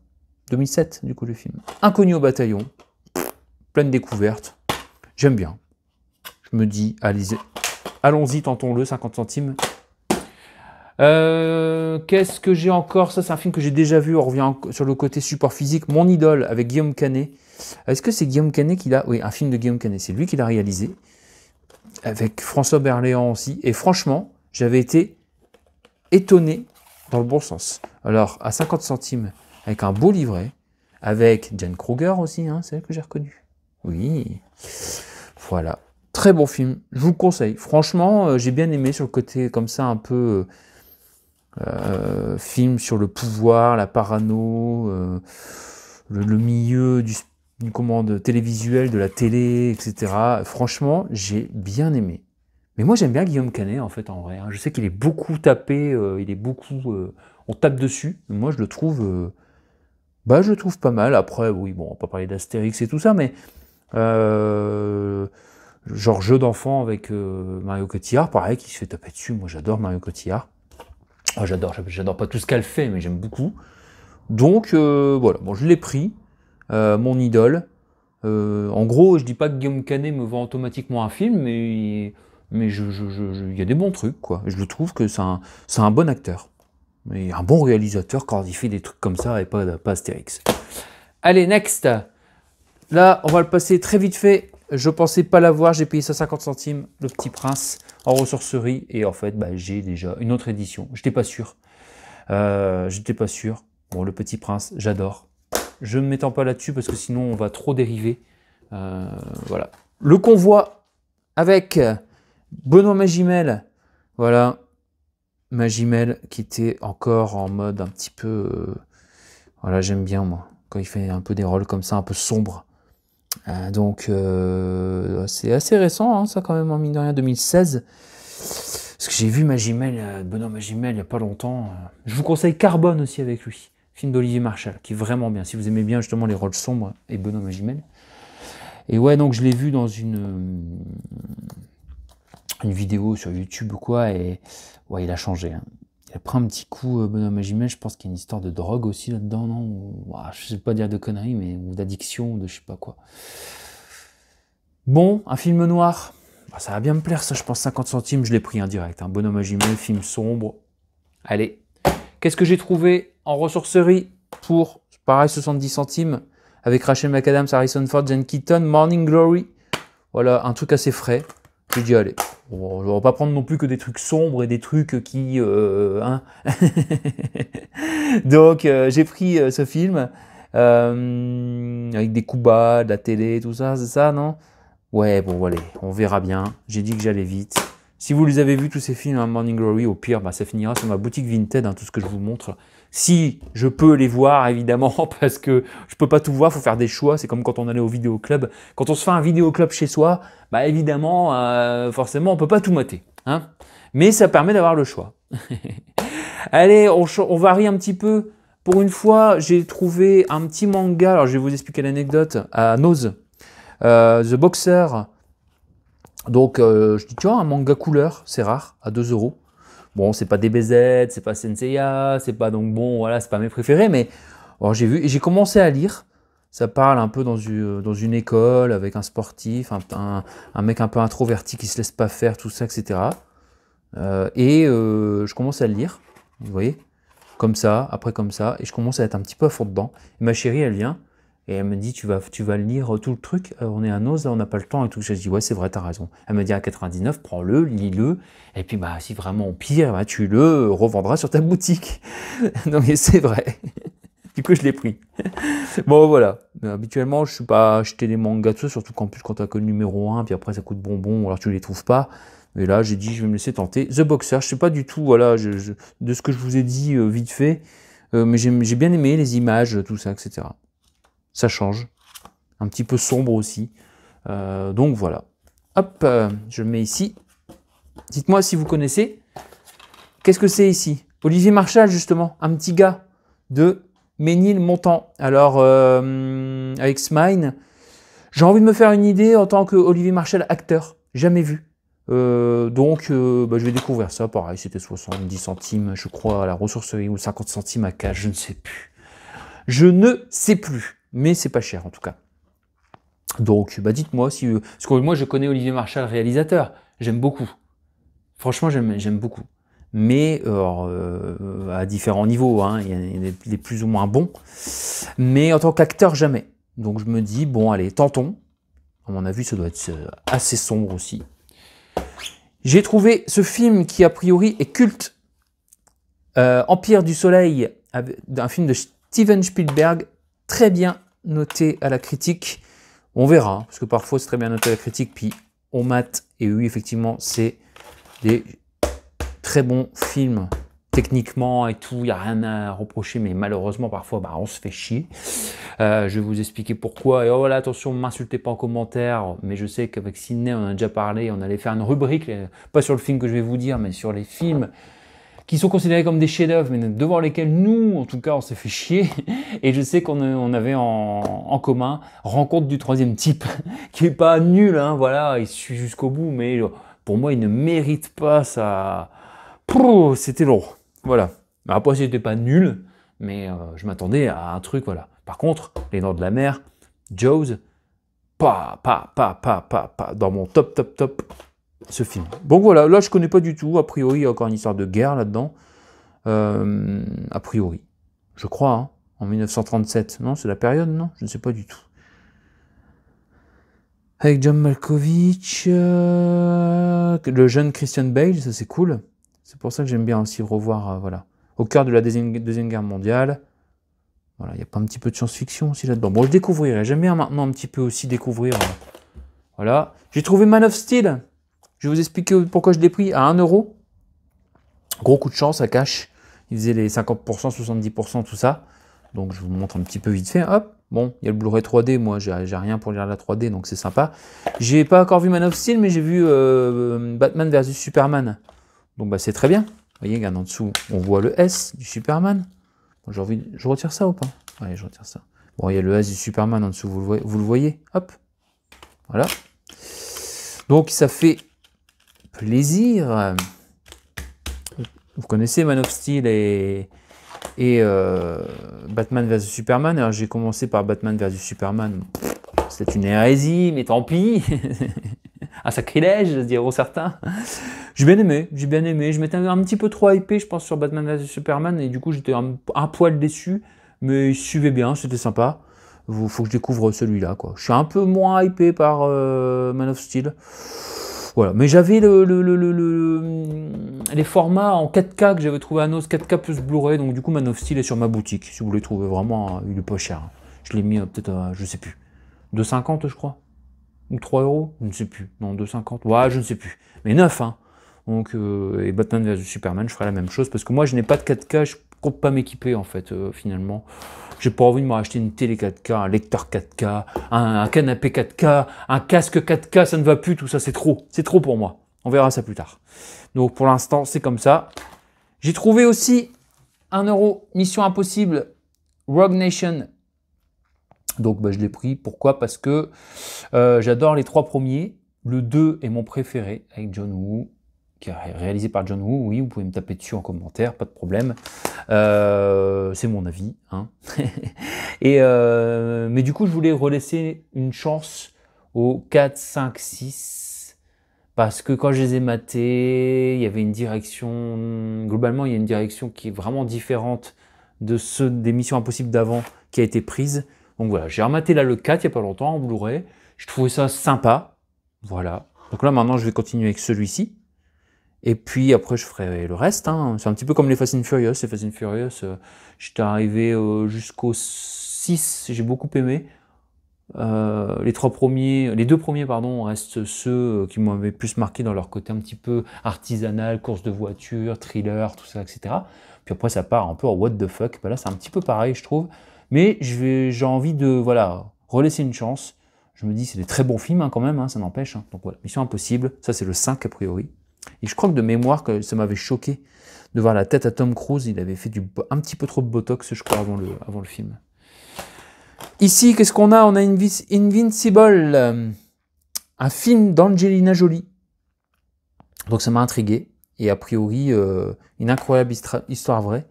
2007, du coup, le film. Inconnu au bataillon. Pleine découverte. J'aime bien. Je me dis, allons-y, tentons-le, 50 centimes. Qu'est-ce que j'ai encore? Ça, c'est un film que j'ai déjà vu. On revient sur le côté support physique. Mon idole, avec Guillaume Canet. Est-ce que c'est Guillaume Canet qui l'a... Oui, un film de Guillaume Canet. C'est lui qui l'a réalisé. Avec François Berléand aussi. Et franchement, j'avais été étonné dans le bon sens. Alors, à 50 centimes, avec un beau livret, avec Jane Kruger aussi, hein, c'est elle que j'ai reconnue. Oui, voilà. Très bon film, je vous le conseille. Franchement, j'ai bien aimé sur le côté comme ça, un peu film sur le pouvoir, la parano, le milieu du commande télévisuel, de la télé, etc. Franchement, j'ai bien aimé. Mais moi, j'aime bien Guillaume Canet, en fait, en vrai. Hein. Je sais qu'il est beaucoup tapé, il est beaucoup... on tape dessus. Moi, je le trouve... je le trouve pas mal. Après, oui, bon, on va pas parler d'Astérix et tout ça, mais... genre jeu d'enfant avec Mario Cotillard, pareil, qui se fait taper dessus. Moi, j'adore Mario Cotillard. Oh, j'adore pas tout ce qu'elle fait, mais j'aime beaucoup. Donc, voilà, bon, je l'ai pris, mon idole. En gros, je dis pas que Guillaume Canet me vend automatiquement un film, mais il y a des bons trucs, quoi. Je trouve que c'est un bon acteur. Et un bon réalisateur quand il fait des trucs comme ça et pas Astérix. Allez, next. Là, on va le passer très vite fait. Je pensais pas l'avoir, j'ai payé ça 50 centimes, Le Petit Prince, en ressourcerie. Et en fait, j'ai déjà une autre édition. J'étais pas sûr. Bon, Le Petit Prince, j'adore. Je ne m'étends pas là-dessus parce que sinon on va trop dériver. Voilà. Le Convoi avec Benoît Magimel. Voilà. Magimel qui était encore en mode un petit peu... voilà, j'aime bien moi. Quand il fait un peu des rôles comme ça, un peu sombres. Donc c'est assez récent, hein, ça quand même, en mine de rien, 2016. Parce que j'ai vu Magimel, Benoît Magimel il n'y a pas longtemps. Je vous conseille Carbone aussi avec lui. Film d'Olivier Marchal, qui est vraiment bien. Si vous aimez bien justement les rôles sombres et Benoît Magimel. Et ouais, donc je l'ai vu dans une vidéo sur YouTube ou quoi, et ouais, il a changé. Hein. Il a pris un petit coup, Benoît Magimel, je pense qu'il y a une histoire de drogue aussi là-dedans, non? Ou, je sais pas dire de conneries, mais ou d'addiction, ou de je sais pas quoi. Bon, un film noir. Bah, ça va bien me plaire, ça, je pense 50 centimes, je l'ai pris en direct. Hein. Benoît Magimel, film sombre. Allez. Qu'est-ce que j'ai trouvé en ressourcerie pour, pareil, 70 centimes, avec Rachel McAdams, Harrison Ford, Jen Keaton, Morning Glory. Voilà, un truc assez frais. J'ai dit, allez, on va pas prendre non plus que des trucs sombres et des trucs qui... hein. Donc, j'ai pris ce film, avec des coups bas, de la télé, tout ça, c'est ça, non? Ouais, bon, allez, on verra bien. J'ai dit que j'allais vite. Si vous les avez vus, tous ces films, hein, Morning Glory, au pire, bah, ça finira sur ma boutique Vinted, hein, tout ce que je vous montre. Si je peux les voir, évidemment, parce que je peux pas tout voir, faut faire des choix. C'est comme quand on allait au vidéoclub. Quand on se fait un vidéoclub chez soi, bah évidemment, forcément, on peut pas tout mater. Hein, mais ça permet d'avoir le choix. Allez, on varie un petit peu. Pour une fois, j'ai trouvé un petit manga. Alors, je vais vous expliquer l'anecdote. À Nose. The Boxer. Donc, je dis, tu vois, un manga couleur, c'est rare, à 2 €. Bon, c'est pas DBZ, c'est pas Senseiya, c'est pas donc bon, voilà, c'est pas mes préférés, mais bon, j'ai vu et j'ai commencé à lire. Ça parle un peu dans une école avec un sportif, un mec un peu introverti qui se laisse pas faire, tout ça, etc. Je commence à le lire, vous voyez, comme ça, après comme ça, et je commence à être un petit peu à fond dedans. Et ma chérie, elle vient. Et elle me dit, tu vas lire tout le truc, on est à Nose, on n'a pas le temps et tout. Je dis, ouais, c'est vrai, t'as raison. Elle me dit, à 99, prends-le, lis-le, et puis bah, si vraiment on pire, bah, tu le revendras sur ta boutique. Non mais c'est vrai. Du coup, je l'ai pris. Bon, voilà. Habituellement, je ne suis pas acheter des mangas, tout ça, surtout qu'en plus, quand tu as que le numéro 1, puis après, ça coûte bonbon, alors tu ne les trouves pas. Mais là, j'ai dit, je vais me laisser tenter. The Boxer, je ne sais pas du tout, voilà, de ce que je vous ai dit vite fait, mais j'ai bien aimé les images, tout ça, etc. Ça change. Un petit peu sombre aussi. Donc voilà. Hop, je le mets ici. Dites-moi si vous connaissez. Qu'est-ce que c'est ici? Olivier Marchal, justement. Un petit gars de Ménilmontant. Alors, avec Smine, j'ai envie de me faire une idée en tant que Olivier Marchal, acteur. Jamais vu. Donc, je vais découvrir ça. Pareil, c'était 70 centimes, je crois, à la ressourcerie, ou 50 centimes à cash, je ne sais plus. Je ne sais plus. Mais c'est pas cher en tout cas. Donc, dites-moi si... parce que moi, je connais Olivier Marchal, réalisateur. J'aime beaucoup. Franchement, j'aime beaucoup. Mais à différents niveaux. Hein. Il y a des plus ou moins bons. Mais en tant qu'acteur, jamais. Donc, je me dis, bon, allez, tentons. À mon avis, ça doit être assez sombre aussi. J'ai trouvé ce film qui, a priori, est culte. Empire du Soleil, un film de Steven Spielberg. Très bien noté à la critique. On verra, hein, parce que parfois c'est très bien noté à la critique, puis on mate. Et oui, effectivement, c'est des très bons films. Techniquement et tout, il n'y a rien à reprocher, mais malheureusement, parfois, on se fait chier. Je vais vous expliquer pourquoi. Et oh voilà, attention, ne m'insultez pas en commentaire, mais je sais qu'avec Sydney, on en a déjà parlé, on allait faire une rubrique, pas sur le film que je vais vous dire, mais sur les films qui sont considérés comme des chefs-d'œuvre, mais devant lesquels nous, en tout cas, on s'est fait chier. Et je sais qu'on avait en commun Rencontre du troisième type, qui est pas nul, hein, voilà, il suit jusqu'au bout, mais pour moi, il ne mérite pas ça. C'était long, voilà. Après, c'était pas nul, mais je m'attendais à un truc, voilà. Par contre, Les Dents de la Mer, Jaws, pas, dans mon top. Ce film. Donc voilà, là je connais pas du tout. A priori, il y a encore une histoire de guerre là-dedans. A priori. Je crois, hein, en 1937. Non, c'est la période, non? Je ne sais pas du tout. Avec John Malkovich, le jeune Christian Bale, ça c'est cool. C'est pour ça que j'aime bien aussi revoir, voilà. Au cœur de la Deuxième Guerre mondiale. Voilà, il y a pas un petit peu de science-fiction aussi là-dedans. Bon, je découvrirai. J'aime bien maintenant un petit peu aussi découvrir. Voilà. J'ai trouvé Man of Steel. Je vais vous expliquer pourquoi je l'ai pris à 1 €. Gros coup de chance à cash. Il faisait les 50%, 70%, tout ça. Donc je vous montre un petit peu vite fait. Hop, bon, il y a le Blu-ray 3D. Moi, j'ai rien pour lire la 3D, donc c'est sympa. J'ai pas encore vu Man of Steel, mais j'ai vu Batman vs Superman. Donc c'est très bien. Vous voyez, regarde en dessous, on voit le S du Superman. Bon, je retire ça ou pas? Allez, je retire ça. Bon, il y a le S du Superman en dessous, vous le voyez. Hop. Voilà. Donc ça fait plaisir. Vous connaissez Man of Steel et Batman vs Superman. Alors j'ai commencé par Batman vs Superman. C'est une hérésie, mais tant pis. Un sacrilège, diront certains. J'ai bien aimé. Je m'étais un petit peu trop hypé, je pense, sur Batman vs Superman, et du coup j'étais un poil déçu, mais il suivait bien, c'était sympa. Faut que je découvre celui-là, quoi. Je suis un peu moins hypé par Man of Steel. Voilà, mais j'avais les formats en 4K que j'avais trouvé à Nos, 4K plus Blu-ray, donc du coup Man of Steel est sur ma boutique. Si vous voulez trouver vraiment, il est pas cher. Je l'ai mis peut-être à, je sais plus, 2,50 je crois. Ou 3 euros, je ne sais plus. Non, 2,50. Ouais, je ne sais plus. Mais 9, hein. Donc, et Batman vs Superman, je ferai la même chose. Parce que moi, je n'ai pas de 4K, je compte pas m'équiper, en fait, finalement. J'ai pas envie de me racheter une télé 4K, un lecteur 4K, un canapé 4K, un casque 4K, ça ne va plus, tout ça, c'est trop. C'est trop pour moi. On verra ça plus tard. Donc, pour l'instant, c'est comme ça. J'ai trouvé aussi 1 euro, Mission Impossible, Rogue Nation. Donc je l'ai pris. Pourquoi? Parce que j'adore les 3 premiers. Le 2 est mon préféré, avec John Woo, qui est réalisé par John Woo. Oui, vous pouvez me taper dessus en commentaire, pas de problème. C'est mon avis. Hein. Mais du coup, je voulais relaisser une chance aux 4, 5, 6. Parce que quand je les ai matés, il y avait une direction... Globalement, il y a une direction qui est vraiment différente de ceux des Missions Impossibles d'avant qui a été prise. Donc voilà, j'ai rematé là le 4 il n'y a pas longtemps en Blu-ray. Je trouvais ça sympa. Voilà. Donc là maintenant je vais continuer avec celui-ci. Et puis après je ferai le reste. Hein. C'est un petit peu comme les Fast and Furious. Les Fast and Furious, j'étais arrivé jusqu'au 6, j'ai beaucoup aimé. Les 2 premiers pardon, restent ceux qui m'avaient plus marqué dans leur côté un petit peu artisanal, course de voiture, thriller, tout ça, etc. Puis après ça part un peu en what the fuck. Ben là c'est un petit peu pareil je trouve. Mais j'ai envie de relaisser une chance. Je me dis, c'est des très bons films hein, quand même, hein, ça n'empêche. Hein. Donc voilà, Mission Impossible, ça c'est le 5 a priori. Et je crois que de mémoire, que ça m'avait choqué de voir la tête à Tom Cruise. Il avait fait un petit peu trop de botox, je crois, avant le film. Ici, qu'est-ce qu'on a? On a Invincible, un film d'Angelina Jolie. Donc ça m'a intrigué. Et a priori, une incroyable histoire vraie.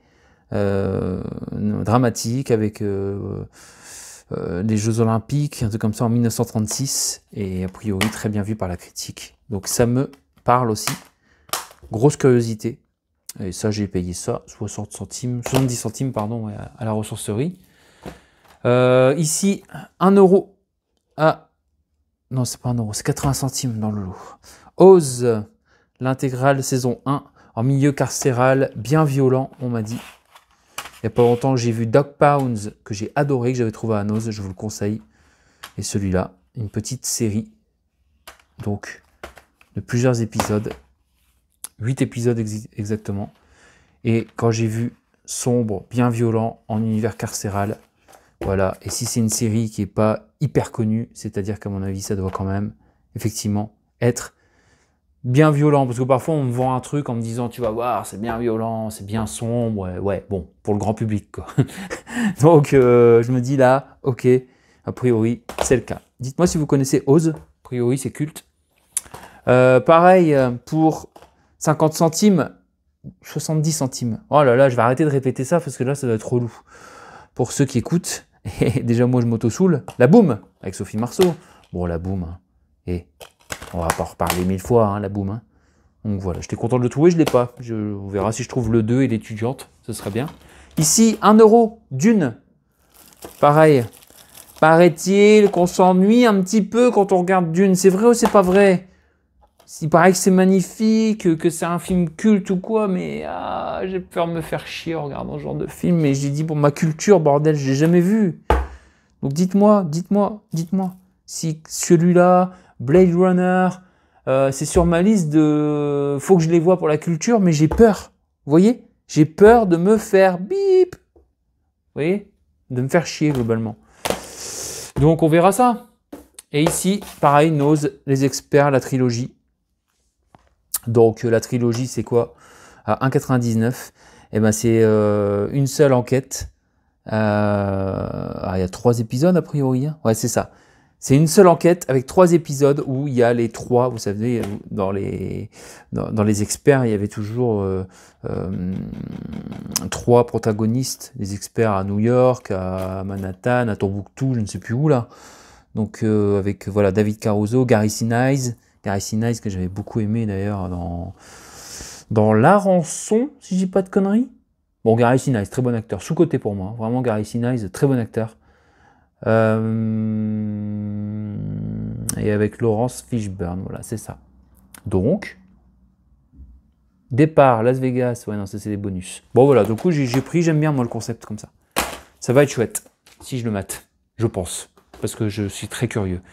Dramatique avec les Jeux Olympiques, un truc comme ça en 1936, et a priori très bien vu par la critique. Donc ça me parle aussi. Grosse curiosité. Et ça, j'ai payé ça 70 centimes pardon, à la ressourcerie. Ici, 1 euro. Ah, non, c'est pas 1 euro, c'est 80 centimes dans le lot. Oz, l'intégrale saison 1, en milieu carcéral, bien violent, on m'a dit. Il n'y a pas longtemps, j'ai vu Dog Pounds, que j'ai adoré, que j'avais trouvé à Noz, je vous le conseille. Et celui-là, une petite série, donc, de plusieurs épisodes. 8 épisodes exactement. Et quand j'ai vu sombre, bien violent, en univers carcéral, voilà. Et si c'est une série qui n'est pas hyper connue, c'est-à-dire qu'à mon avis, ça doit quand même, effectivement, être bien violent, parce que parfois on me vend un truc en me disant tu vas voir c'est bien violent, c'est bien sombre, ouais bon pour le grand public quoi. Donc je me dis là ok, a priori c'est le cas. Dites-moi si vous connaissez Oz, a priori c'est culte. Pareil pour 50 centimes, 70 centimes. Oh là là, je vais arrêter de répéter ça parce que là ça doit être relou pour ceux qui écoutent. Et déjà moi je m'auto-soule. La Boum avec Sophie Marceau. Bon la Boum hein. Et on va pas en reparler 1000 fois, hein, la Boum. Hein. Donc voilà, j'étais content de le trouver, je ne l'ai pas. On verra si je trouve le 2 et l'étudiante, ce serait bien. Ici, 1 euro, Dune. Pareil. Paraît-il qu'on s'ennuie un petit peu quand on regarde Dune. C'est vrai ou c'est pas vrai? Il paraît que c'est magnifique, que c'est un film culte ou quoi, mais j'ai peur de me faire chier en regardant ce genre de film. Mais j'ai dit, pour ma culture, bordel, je l'ai jamais vu. Donc dites-moi, si celui-là... Blade Runner, c'est sur ma liste de... Faut que je les voie pour la culture, mais j'ai peur. Vous voyez? J'ai peur de me faire bip. Vous voyez? De me faire chier globalement. Donc on verra ça. Et ici, pareil, Nose, les experts, la trilogie. Donc la trilogie, c'est quoi? À 1,99. Eh ben, c'est une seule enquête. Il y a 3 épisodes a priori. Hein. Ouais, c'est ça. C'est une seule enquête avec 3 épisodes où il y a les 3, vous savez, dans les experts, il y avait toujours 3 protagonistes, les experts à New York, à Manhattan, à Tombouctou, je ne sais plus où là. Donc avec voilà David Caruso, Gary Sinise que j'avais beaucoup aimé d'ailleurs dans La Rançon, si je dis pas de conneries. Bon, Gary Sinise, très bon acteur, sous-coté pour moi, vraiment Gary Sinise, très bon acteur. Et avec Laurence Fishburne, voilà, c'est ça. Donc, départ, Las Vegas, ouais, non, ça c'est des bonus. Bon, voilà, du coup, j'ai pris, j'aime bien moi le concept comme ça. Ça va être chouette, si je le mate, je pense, parce que je suis très curieux.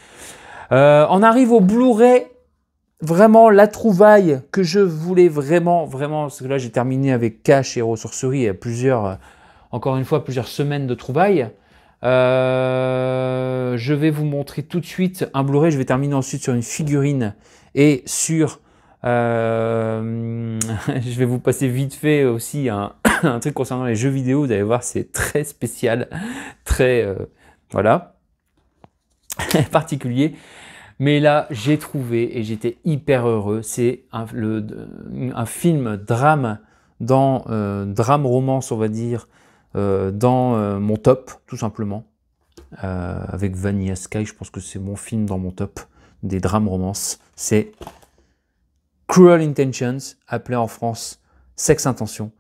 On arrive au Blu-ray, vraiment la trouvaille que je voulais vraiment, parce que là j'ai terminé avec Cash et Ressourcerie, il y a plusieurs, encore une fois, plusieurs semaines de trouvailles. Je vais vous montrer tout de suite un Blu-ray. Je vais terminer ensuite sur une figurine et sur. Je vais vous passer vite fait aussi un truc concernant les jeux vidéo. Vous allez voir, c'est très spécial, très voilà, particulier. Mais là, j'ai trouvé et j'étais hyper heureux. C'est un film drame dans drame romance, on va dire. Dans mon top, tout simplement, avec Vanilla Sky, je pense que c'est mon film dans mon top des drames romances. C'est Cruel Intentions, appelé en France Sex Intention,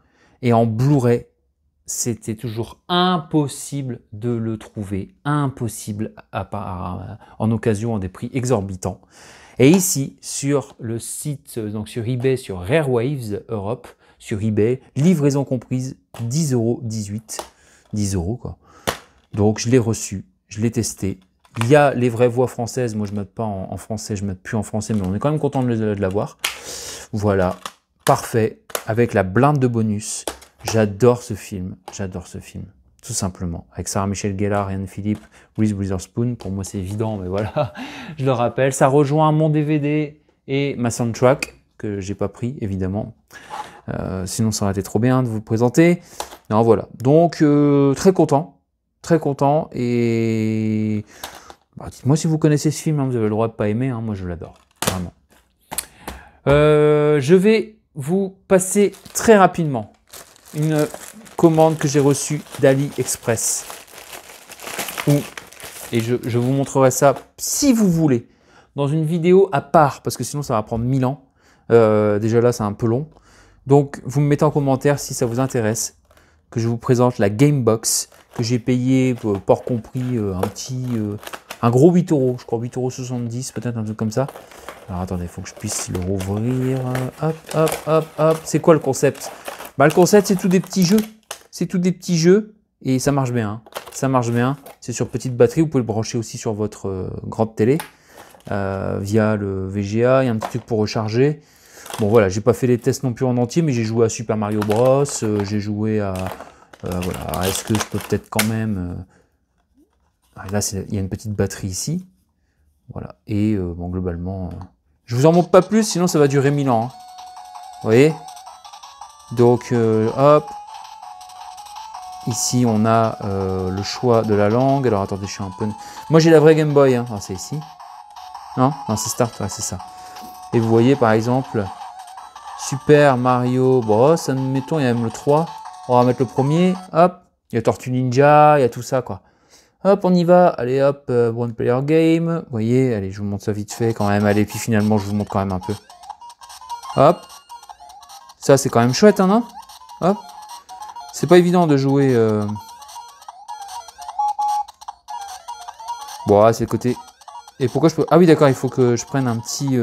et en Blu-ray, c'était toujours impossible de le trouver, impossible en occasion à des prix exorbitants. Et ici, sur le site, donc sur eBay, sur Rare Waves Europe, sur eBay, livraison comprise, 10,18 €, 10 € quoi. Donc je l'ai reçu, je l'ai testé. Il y a les vraies voix françaises, moi je ne mets pas en français, je ne mets plus en français, mais on est quand même content de l'avoir. Voilà, parfait, avec la blinde de bonus. J'adore ce film, tout simplement. Avec Sarah Michelle Gellar, Ian Philippe, Reese Witherspoon, pour moi c'est évident, mais voilà, je le rappelle. Ça rejoint mon DVD et ma soundtrack, que j'ai pas pris, évidemment. Sinon, ça aurait été trop bien de vous le présenter. Non, voilà. Donc, très content. Et bah, dites-moi si vous connaissez ce film, hein, vous avez le droit de pas aimer. Hein, moi, je l'adore, vraiment. Je vais vous passer très rapidement une commande que j'ai reçue d'AliExpress. Et je vous montrerai ça, si vous voulez, dans une vidéo à part, parce que sinon, ça va prendre 1000 ans. Déjà là, c'est un peu long. Donc, vous me mettez en commentaire si ça vous intéresse que je vous présente la Gamebox que j'ai payé, port compris, un gros 8 €, je crois 8,70 €, peut-être un truc comme ça. Alors attendez, il faut que je puisse le rouvrir. Hop. C'est quoi le concept? Bah, le concept, c'est tous des petits jeux. C'est tous des petits jeux et ça marche bien. Ça marche bien. C'est sur petite batterie. Vous pouvez le brancher aussi sur votre grande télé via le VGA. Il y a un petit truc pour recharger. Bon voilà, j'ai pas fait les tests non plus en entier, mais j'ai joué à Super Mario Bros, j'ai joué à voilà. Est-ce que je peux peut-être quand même là il y a une petite batterie ici, voilà. Et bon globalement, je vous en montre pas plus, sinon ça va durer 1000 ans. Hein. Vous voyez. Donc hop. Ici on a le choix de la langue. Alors attendez, je suis un peu. Moi j'ai la vraie Game Boy. Hein. Ah, c'est ici. Non, c'est Start. Ouais, c'est ça. Et vous voyez par exemple Super Mario Bros, admettons, il y a même le 3. On va mettre le premier, hop, il y a Tortue Ninja, il y a tout ça quoi. Hop, on y va, allez hop, One Player Game. Vous voyez, allez, je vous montre ça vite fait quand même, allez, puis finalement je vous montre quand même un peu. Hop, ça c'est quand même chouette, hein, non? Hop, c'est pas évident de jouer. Bon, c'est le côté. Et pourquoi je peux. Ah oui, d'accord, il faut que je prenne un petit.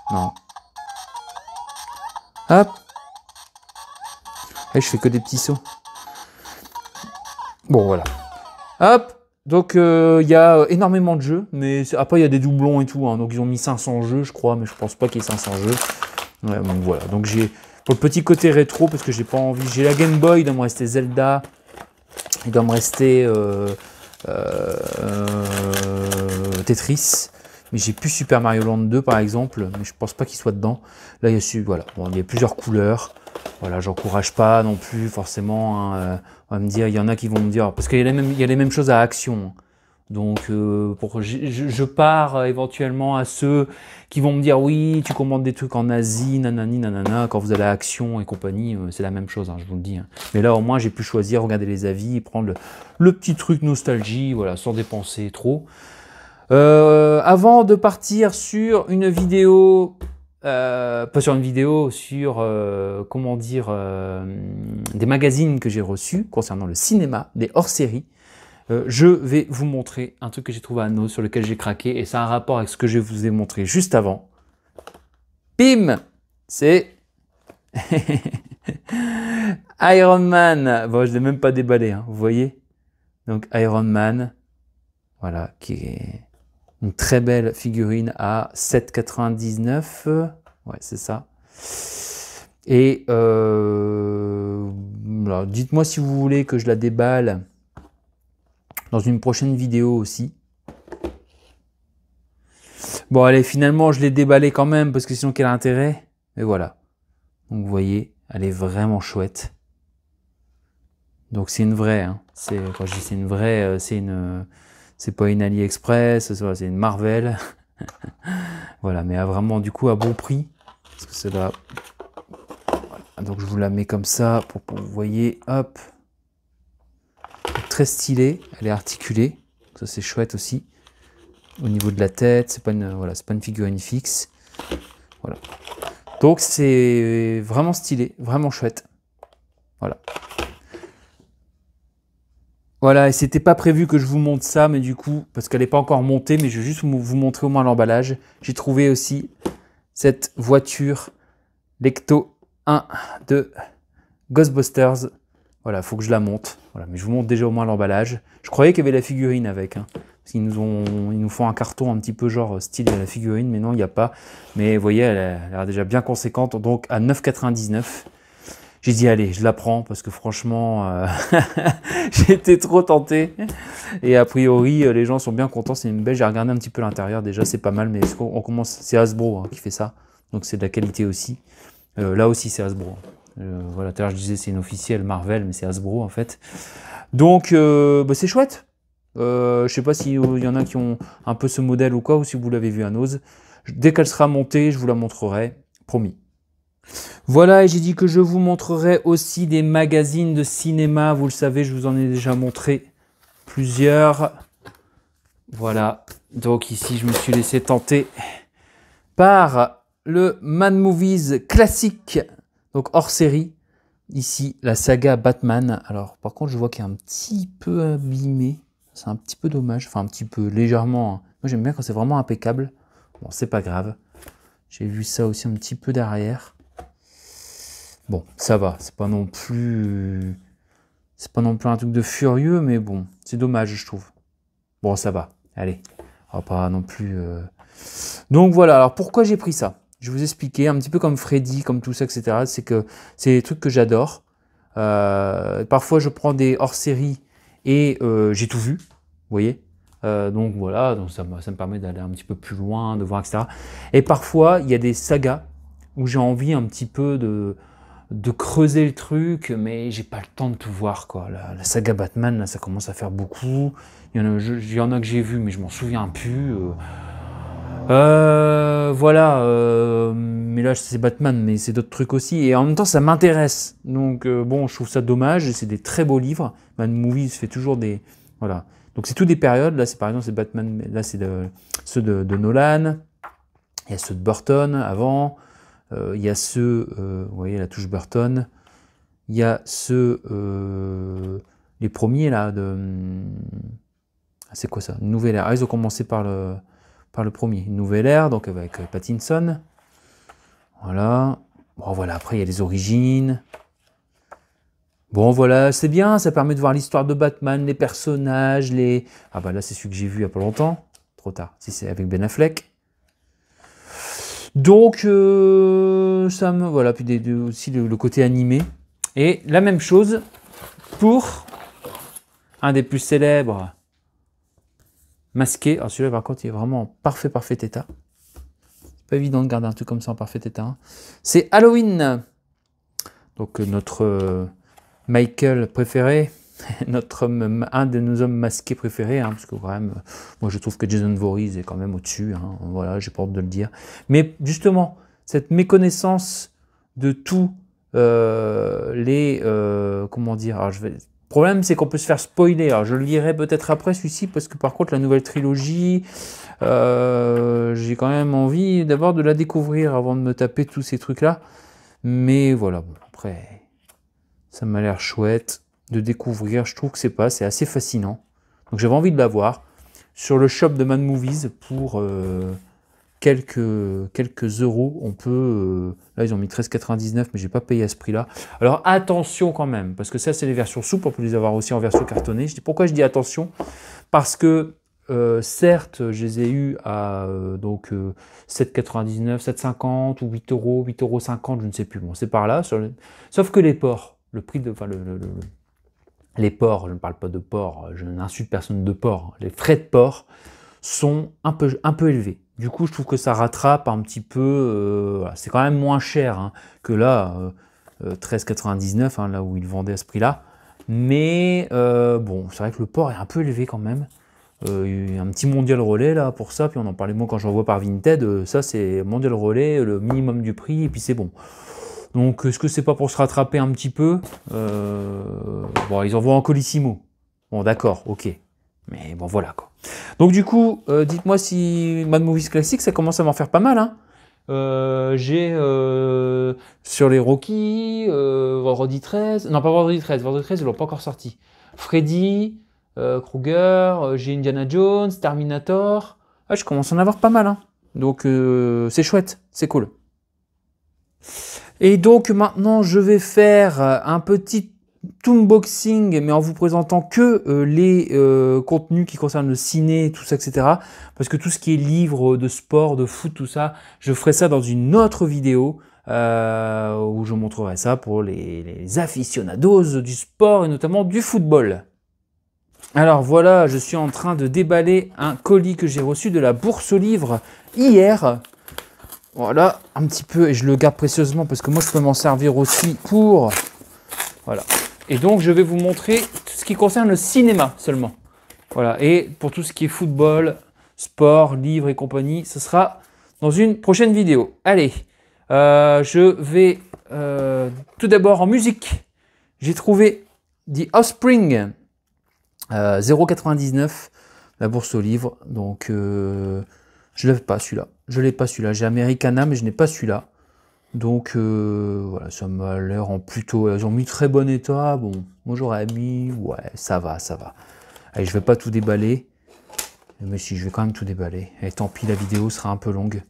Non. Hop. Et je fais que des petits sauts. Bon, voilà. Hop. Donc, il y a énormément de jeux. Mais après, il y a des doublons et tout. Hein, donc, ils ont mis 500 jeux, je crois. Mais je pense pas qu'il y ait 500 jeux. Ouais, donc, voilà. Donc, j'ai. Pour le petit côté rétro, parce que j'ai pas envie. J'ai la Game Boy, il doit me rester Zelda. Il doit me rester. Tetris, mais j'ai plus Super Mario Land 2 par exemple, mais je pense pas qu'il soit dedans. Là il y a voilà, bon, il y a plusieurs couleurs. Voilà, j'encourage pas non plus forcément. Hein, on va me dire, il y en a qui vont me dire parce qu'il y a les mêmes choses à action. Donc, je pars éventuellement à ceux qui vont me dire oui, tu commandes des trucs en Asie, nanani, nanana, quand vous allez à Action et compagnie, c'est la même chose, hein, je vous le dis. Hein. Mais là, au moins, j'ai pu choisir, regarder les avis, prendre le petit truc nostalgie, voilà, sans dépenser trop. Avant de partir sur une vidéo, pas sur une vidéo, sur, comment dire, des magazines que j'ai reçus concernant le cinéma, des hors-séries, je vais vous montrer un truc que j'ai trouvé à Noz, sur lequel j'ai craqué, et ça a un rapport avec ce que je vous ai montré juste avant. Bim! C'est Iron Man. Bon, je ne l'ai même pas déballé, hein, vous voyez? Donc Iron Man, voilà, qui est une très belle figurine à 7,99. Ouais, c'est ça. Et dites-moi si vous voulez que je la déballe dans une prochaine vidéo aussi. Bon, allez, finalement, je l'ai déballé quand même, parce que sinon, quel intérêt? Et voilà. Donc, vous voyez, elle est vraiment chouette. Donc, c'est une vraie. Hein. Quand je dis c'est une vraie, c'est pas une AliExpress, c'est une Marvel. Voilà, mais vraiment, du coup, à bon prix. Parce que c'est là. Voilà. Donc, je vous la mets comme ça, pour que vous voyez, hop. Très stylée, elle est articulée. Ça, c'est chouette aussi. Au niveau de la tête, c'est pas une figurine fixe. Voilà. Donc c'est vraiment stylé, vraiment chouette. Voilà. Voilà, et c'était pas prévu que je vous montre ça, mais du coup, parce qu'elle n'est pas encore montée, mais je vais juste vous montrer au moins l'emballage. J'ai trouvé aussi cette voiture Lecto 1 de Ghostbusters. Voilà, il faut que je la monte. Voilà, mais je vous montre déjà au moins l'emballage. Je croyais qu'il y avait la figurine avec. Hein. Parce qu'ils nous font un carton un petit peu genre style de la figurine, mais non, il n'y a pas. Mais vous voyez, elle a l'air déjà bien conséquente. Donc à 9,99 €. J'ai dit, allez, je la prends parce que franchement, j'étais trop tenté. Et a priori, les gens sont bien contents. C'est une belle. J'ai regardé un petit peu l'intérieur déjà, c'est pas mal. Mais on commence. C'est Hasbro hein, qui fait ça. Donc c'est de la qualité aussi. Là aussi, c'est Hasbro. Voilà, tout à l'heure je disais c'est une officielle Marvel, mais c'est Hasbro en fait. Donc bah, c'est chouette. Je sais pas s'il y en a qui ont un peu ce modèle ou quoi, ou si vous l'avez vu à Noz. Dès qu'elle sera montée, je vous la montrerai, promis. Voilà, et j'ai dit que je vous montrerai aussi des magazines de cinéma. Vous le savez, je vous en ai déjà montré plusieurs. Voilà, donc ici je me suis laissé tenter par le Mad Movies classique. Donc hors série, ici la saga Batman. Alors par contre je vois qu'il est un petit peu abîmé, c'est un petit peu dommage, enfin un petit peu légèrement. Hein. Moi j'aime bien quand c'est vraiment impeccable. Bon c'est pas grave. J'ai vu ça aussi un petit peu derrière. Bon ça va, c'est pas non plus un truc de furieux, mais bon c'est dommage je trouve. Bon ça va, allez, on va pas non plus. Donc voilà, alors pourquoi j'ai pris ça? Je vais vous expliquer, un petit peu comme Freddy, comme tout ça, etc. C'est que c'est des trucs que j'adore. Parfois, je prends des hors-séries et j'ai tout vu, vous voyez. Donc voilà, donc ça me permet d'aller un petit peu plus loin, de voir, etc. Et parfois, il y a des sagas où j'ai envie un petit peu de creuser le truc, mais j'ai pas le temps de tout voir, quoi. La saga Batman, là, ça commence à faire beaucoup. Il y en a que j'ai vu, mais je m'en souviens plus. Voilà, mais là c'est Batman, mais c'est d'autres trucs aussi, et en même temps ça m'intéresse, donc bon, je trouve ça dommage, et c'est des très beaux livres. Mad Movies fait toujours des, voilà, donc c'est toutes des périodes. Là c'est par exemple c'est Batman, là c'est ceux de Nolan, il y a ceux de Burton avant, il y a ceux, vous voyez la touche Burton, il y a ceux, les premiers là c'est quoi ça, Nouvelle Ère. Ah, ils ont commencé par le premier, une nouvelle ère, donc avec Pattinson. Voilà. Bon, voilà, après il y a les origines. Bon, voilà, c'est bien, ça permet de voir l'histoire de Batman, les personnages, Ah bah là, c'est celui que j'ai vu il y a pas longtemps. Trop tard, si c'est avec Ben Affleck. Donc, ça me... Voilà, puis aussi le côté animé. Et la même chose pour un des plus célèbres masqué. Alors celui-là par contre il est vraiment en parfait état. C'est pas évident de garder un truc comme ça en parfait état. Hein. C'est Halloween. Donc notre Michael préféré. un de nos hommes masqués préférés, hein, parce que quand même, moi je trouve que Jason Voorhees est quand même au-dessus, hein, voilà, j'ai pas honte de le dire. Mais justement, cette méconnaissance de tous comment dire, alors le problème c'est qu'on peut se faire spoiler, alors je le lirai peut-être après celui-ci, parce que par contre la nouvelle trilogie, j'ai quand même envie d'abord de la découvrir avant de me taper tous ces trucs-là, mais voilà, bon, après, ça m'a l'air chouette de découvrir, je trouve que c'est assez fascinant. Donc j'avais envie de la voir. Sur le shop de Mad Movies, pour quelques euros, on peut... là, ils ont mis 13,99, mais j'ai pas payé à ce prix-là. Alors attention quand même, parce que ça, c'est les versions souples, on peut les avoir aussi en version cartonnée. Pourquoi je dis attention? Parce que, certes, je les ai eus à 7,99, 7,50 ou 8 euros, 8,50 €, je ne sais plus. Bon, c'est par là. Sauf que les ports, le prix de... Enfin, les ports, je ne parle pas de ports, je n'insulte personne de port, les frais de port sont un peu élevés. Du coup, je trouve que ça rattrape un petit peu, c'est quand même moins cher hein, que là, 13,99, hein, là où ils vendaient à ce prix-là. Mais bon, c'est vrai que le port est un peu élevé quand même. Il y a un petit mondial relais là pour ça, puis on en parlait moi quand j'en vois par Vinted, ça c'est mondial relais, le minimum du prix, et puis c'est bon. Donc, est-ce que c'est pas pour se rattraper un petit peu? Bon, ils envoient en Colissimo. Bon, d'accord, ok. Mais bon, voilà, quoi. Donc, du coup, dites-moi si Mad Movies Classic, ça commence à m'en faire pas mal, hein. J'ai sur les Rocky, Vendredi 13... Non, pas Vendredi 13. Vendredi 13, ils l'ont pas encore sorti. Freddy, Krueger, j'ai Indiana Jones, Terminator... Ah, je commence à en avoir pas mal, hein. Donc, c'est chouette, c'est cool. Et donc maintenant je vais faire un petit unboxing, mais en vous présentant que les contenus qui concernent le ciné, tout ça, etc. Parce que tout ce qui est livres de sport, de foot, tout ça, je ferai ça dans une autre vidéo où je montrerai ça pour les aficionados du sport et notamment du football. Alors voilà, je suis en train de déballer un colis que j'ai reçu de la Bourse aux Livres hier. Voilà, un petit peu, et je le garde précieusement parce que moi je peux m'en servir aussi pour... Voilà. Et donc je vais vous montrer tout ce qui concerne le cinéma seulement. Voilà, et pour tout ce qui est football, sport, livres et compagnie, ce sera dans une prochaine vidéo. Allez, je vais tout d'abord en musique. J'ai trouvé The Offspring, 0,99, la Bourse aux Livres, donc... je ne l'ai pas celui-là. Je l'ai pas celui-là. J'ai Americana, mais je n'ai pas celui-là. Donc voilà, ça m'a l'air en plutôt. Ils ont mis très bon état. Bon, moi j'aurais mis. Ouais, ça va, ça va. Allez, je vais pas tout déballer. Mais si, je vais quand même tout déballer. Et tant pis, la vidéo sera un peu longue.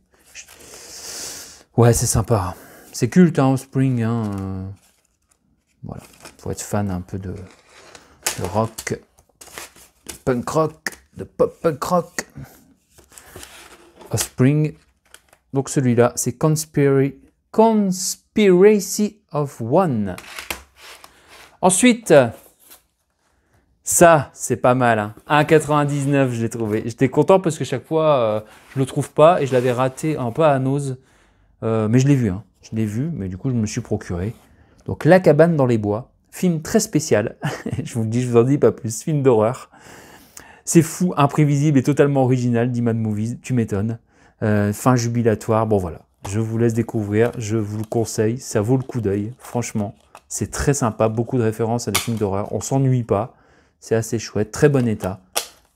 Ouais, c'est sympa. C'est culte, hein, Offspring. Hein. Voilà, faut être fan un peu de rock, de punk rock, de pop punk rock. Offspring, donc celui-là, c'est Conspiracy of One. Ensuite, ça, c'est pas mal, hein. 1,99, je l'ai trouvé. J'étais content parce que chaque fois, je le trouve pas et je l'avais raté, pas à Nose, mais je l'ai vu, hein. Je l'ai vu, mais du coup, je me suis procuré. Donc, La cabane dans les bois, film très spécial. Je vous le dis, je vous en dis pas plus, film d'horreur. C'est fou, imprévisible et totalement original, dit Mad Movies, tu m'étonnes. Fin jubilatoire, bon voilà. Je vous laisse découvrir, je vous le conseille, ça vaut le coup d'œil, franchement. C'est très sympa, beaucoup de références à des films d'horreur, on s'ennuie pas, c'est assez chouette, très bon état.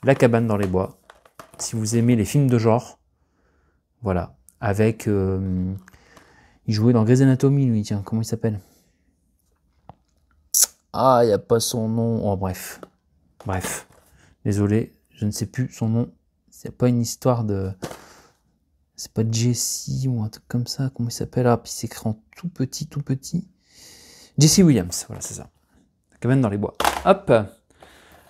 La cabane dans les bois, si vous aimez les films de genre, voilà. Avec, il jouait dans Grey's Anatomy, lui, tiens, comment il s'appelle? Ah, il n'y a pas son nom, oh bref. Bref. Désolé, je ne sais plus son nom. C'est pas une histoire de... C'est pas Jesse ou un truc comme ça. Comment il s'appelle? Ah, puis c'est écrit en tout petit, tout petit. Jesse Williams, voilà, c'est ça. La cabane dans les bois. Hop.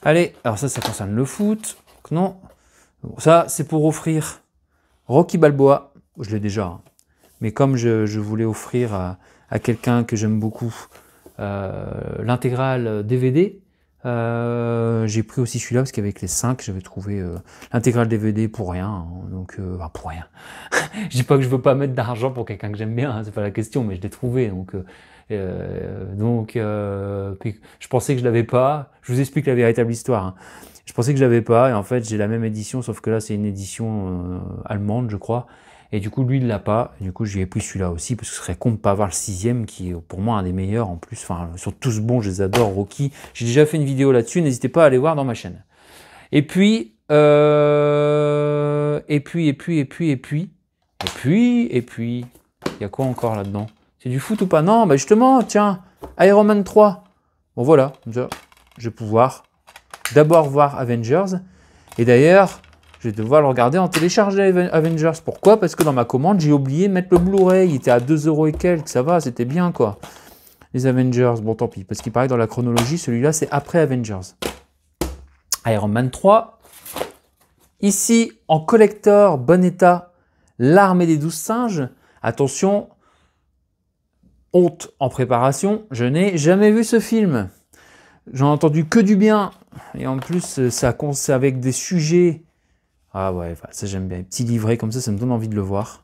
Allez, alors ça concerne le foot. Donc non. Bon, ça, c'est pour offrir Rocky Balboa. Je l'ai déjà. Hein. Mais comme je voulais offrir à quelqu'un que j'aime beaucoup l'intégrale DVD, j'ai pris aussi celui-là parce qu'avec les 5, j'avais trouvé l'intégrale DVD pour rien. Hein, donc, pour rien. Je dis pas que je veux pas mettre d'argent pour quelqu'un que j'aime bien, hein, c'est pas la question, mais je l'ai trouvé. Donc, Puis je pensais que je l'avais pas. Je vous explique la véritable histoire. Hein. Je pensais que je l'avais pas et en fait j'ai la même édition, sauf que là c'est une édition allemande, je crois. Et du coup lui il l'a pas. Et du coup j'ai pris celui-là aussi parce que ce serait con de pas avoir le 6e qui est pour moi un des meilleurs en plus. Enfin, ils sont tous bons, je les adore. Rocky. J'ai déjà fait une vidéo là-dessus. N'hésitez pas à aller voir dans ma chaîne. Et puis, il y a quoi encore là-dedans? C'est du foot ou pas? Non, bah justement, tiens, Iron Man 3. Bon voilà, je vais pouvoir d'abord voir Avengers. Et d'ailleurs, je vais devoir le regarder en téléchargé Avengers. Pourquoi? Parce que dans ma commande, j'ai oublié de mettre le Blu-ray. Il était à 2 € et quelques, ça va, c'était bien quoi. Les Avengers, bon tant pis, parce qu'il paraît que dans la chronologie, celui-là c'est après Avengers. Iron Man 3. Ici, en collector, bon état, L'armée des 12 singes. Attention, honte en préparation, je n'ai jamais vu ce film. J'en ai entendu que du bien. Et en plus, ça c'est avec des sujets. Ah ouais, ça j'aime bien. Petit livret comme ça me donne envie de le voir.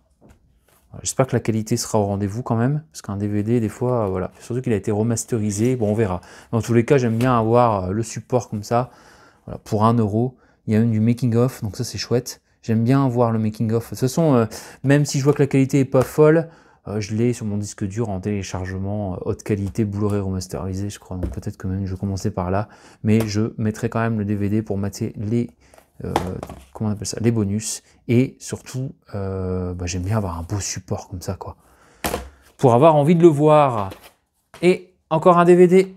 J'espère que la qualité sera au rendez-vous quand même. Parce qu'un DVD, des fois, voilà. Surtout qu'il a été remasterisé. Bon, on verra. Dans tous les cas, j'aime bien avoir le support comme ça. Voilà, pour 1 €. Il y a même du making-of, donc ça c'est chouette. J'aime bien voir le making-of. De toute façon, même si je vois que la qualité est pas folle, je l'ai sur mon disque dur en téléchargement haute qualité, Blu-ray remasterisé, je crois. Donc peut-être que même je vais commencer par là. Mais je mettrai quand même le DVD pour mater les, comment on appelle ça, les bonus. Et surtout, j'aime bien avoir un beau support comme ça, quoi. Pour avoir envie de le voir. Et encore un DVD.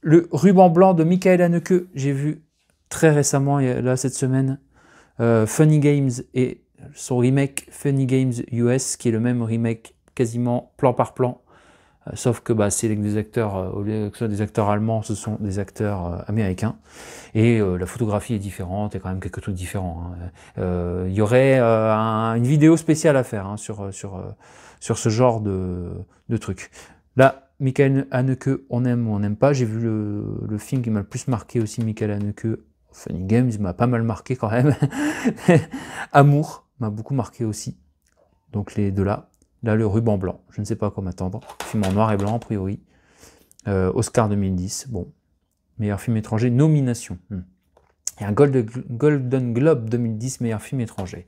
Le ruban blanc de Michael Haneke, j'ai vu très récemment, là cette semaine, Funny Games et son remake Funny Games US, qui est le même remake quasiment plan par plan, sauf que c'est des acteurs, au lieu que ce soit des acteurs allemands, ce sont des acteurs américains, et la photographie est différente, il y a quand même quelques trucs différents. Hein. Il y aurait une vidéo spéciale à faire hein, sur ce genre de trucs. Là, Michael Haneke, on aime ou on n'aime pas. J'ai vu le film qui m'a le plus marqué aussi, Michael Haneke, Funny Games, m'a pas mal marqué quand même. Amour m'a beaucoup marqué aussi. Donc les deux là. Là, le ruban blanc. Je ne sais pas à quoi m'attendre. Film en noir et blanc, a priori. Oscar 2010. Bon. Meilleur film étranger, nomination. Et un Golden Globe 2010, meilleur film étranger.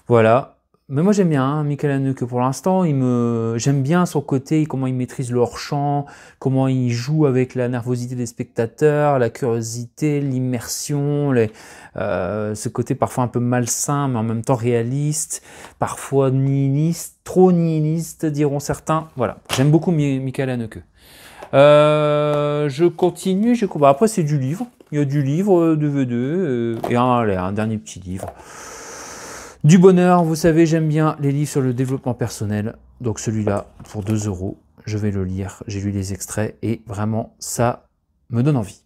Voilà. Mais moi j'aime bien hein, Michael Haneke pour l'instant, j'aime bien son côté, comment il maîtrise le hors-champ, comment il joue avec la nervosité des spectateurs, la curiosité, l'immersion, ce côté parfois un peu malsain mais en même temps réaliste, parfois nihiliste, trop nihiliste diront certains. Voilà, j'aime beaucoup Michael Haneke. Je continue, après c'est du livre, il y a du livre, DVD, et un dernier petit livre. Du bonheur, vous savez, j'aime bien les livres sur le développement personnel. Donc celui-là, pour 2 €, je vais le lire. J'ai lu les extraits et vraiment, ça me donne envie.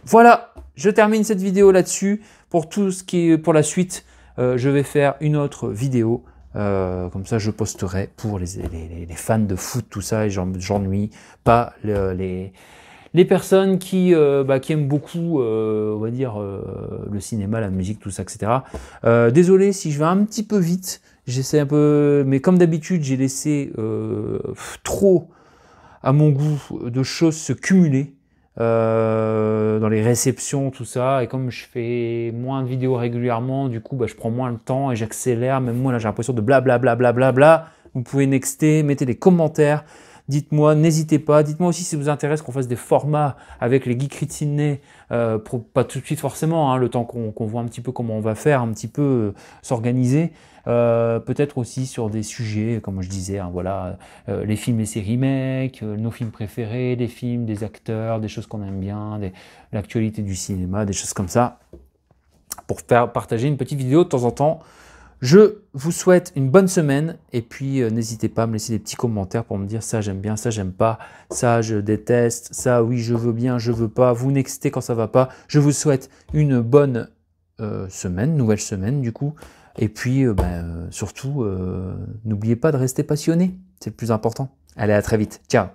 Voilà, je termine cette vidéo là-dessus. Pour tout ce qui est pour la suite, je vais faire une autre vidéo. Comme ça, je posterai pour les fans de foot, tout ça, et j'ennuie pas les personnes qui aiment beaucoup, on va dire, le cinéma, la musique, tout ça, etc. Désolé si je vais un petit peu vite, j'essaie un peu, mais comme d'habitude, j'ai laissé trop, à mon goût, de choses se cumuler dans les réceptions, tout ça, et comme je fais moins de vidéos régulièrement, du coup, je prends moins le temps et j'accélère, même moi, là, j'ai l'impression de blablabla. Vous pouvez nexter, mettez des commentaires. Dites-moi, n'hésitez pas. Dites-moi aussi si ça vous intéresse qu'on fasse des formats avec les Geekery de Sydney, pas tout de suite forcément, hein, le temps qu'on voit un petit peu comment on va faire, un petit peu s'organiser. Peut-être aussi sur des sujets, comme je disais, hein, voilà, les films et ses remakes, nos films préférés, les films, des acteurs, des choses qu'on aime bien, l'actualité du cinéma, des choses comme ça, pour partager une petite vidéo de temps en temps. Je vous souhaite une bonne semaine et puis n'hésitez pas à me laisser des petits commentaires pour me dire ça j'aime bien, ça j'aime pas, ça je déteste, ça oui je veux bien, je veux pas, vous nextez quand ça va pas. Je vous souhaite une bonne nouvelle semaine du coup. Et puis surtout, n'oubliez pas de rester passionné, c'est le plus important. Allez, à très vite, ciao!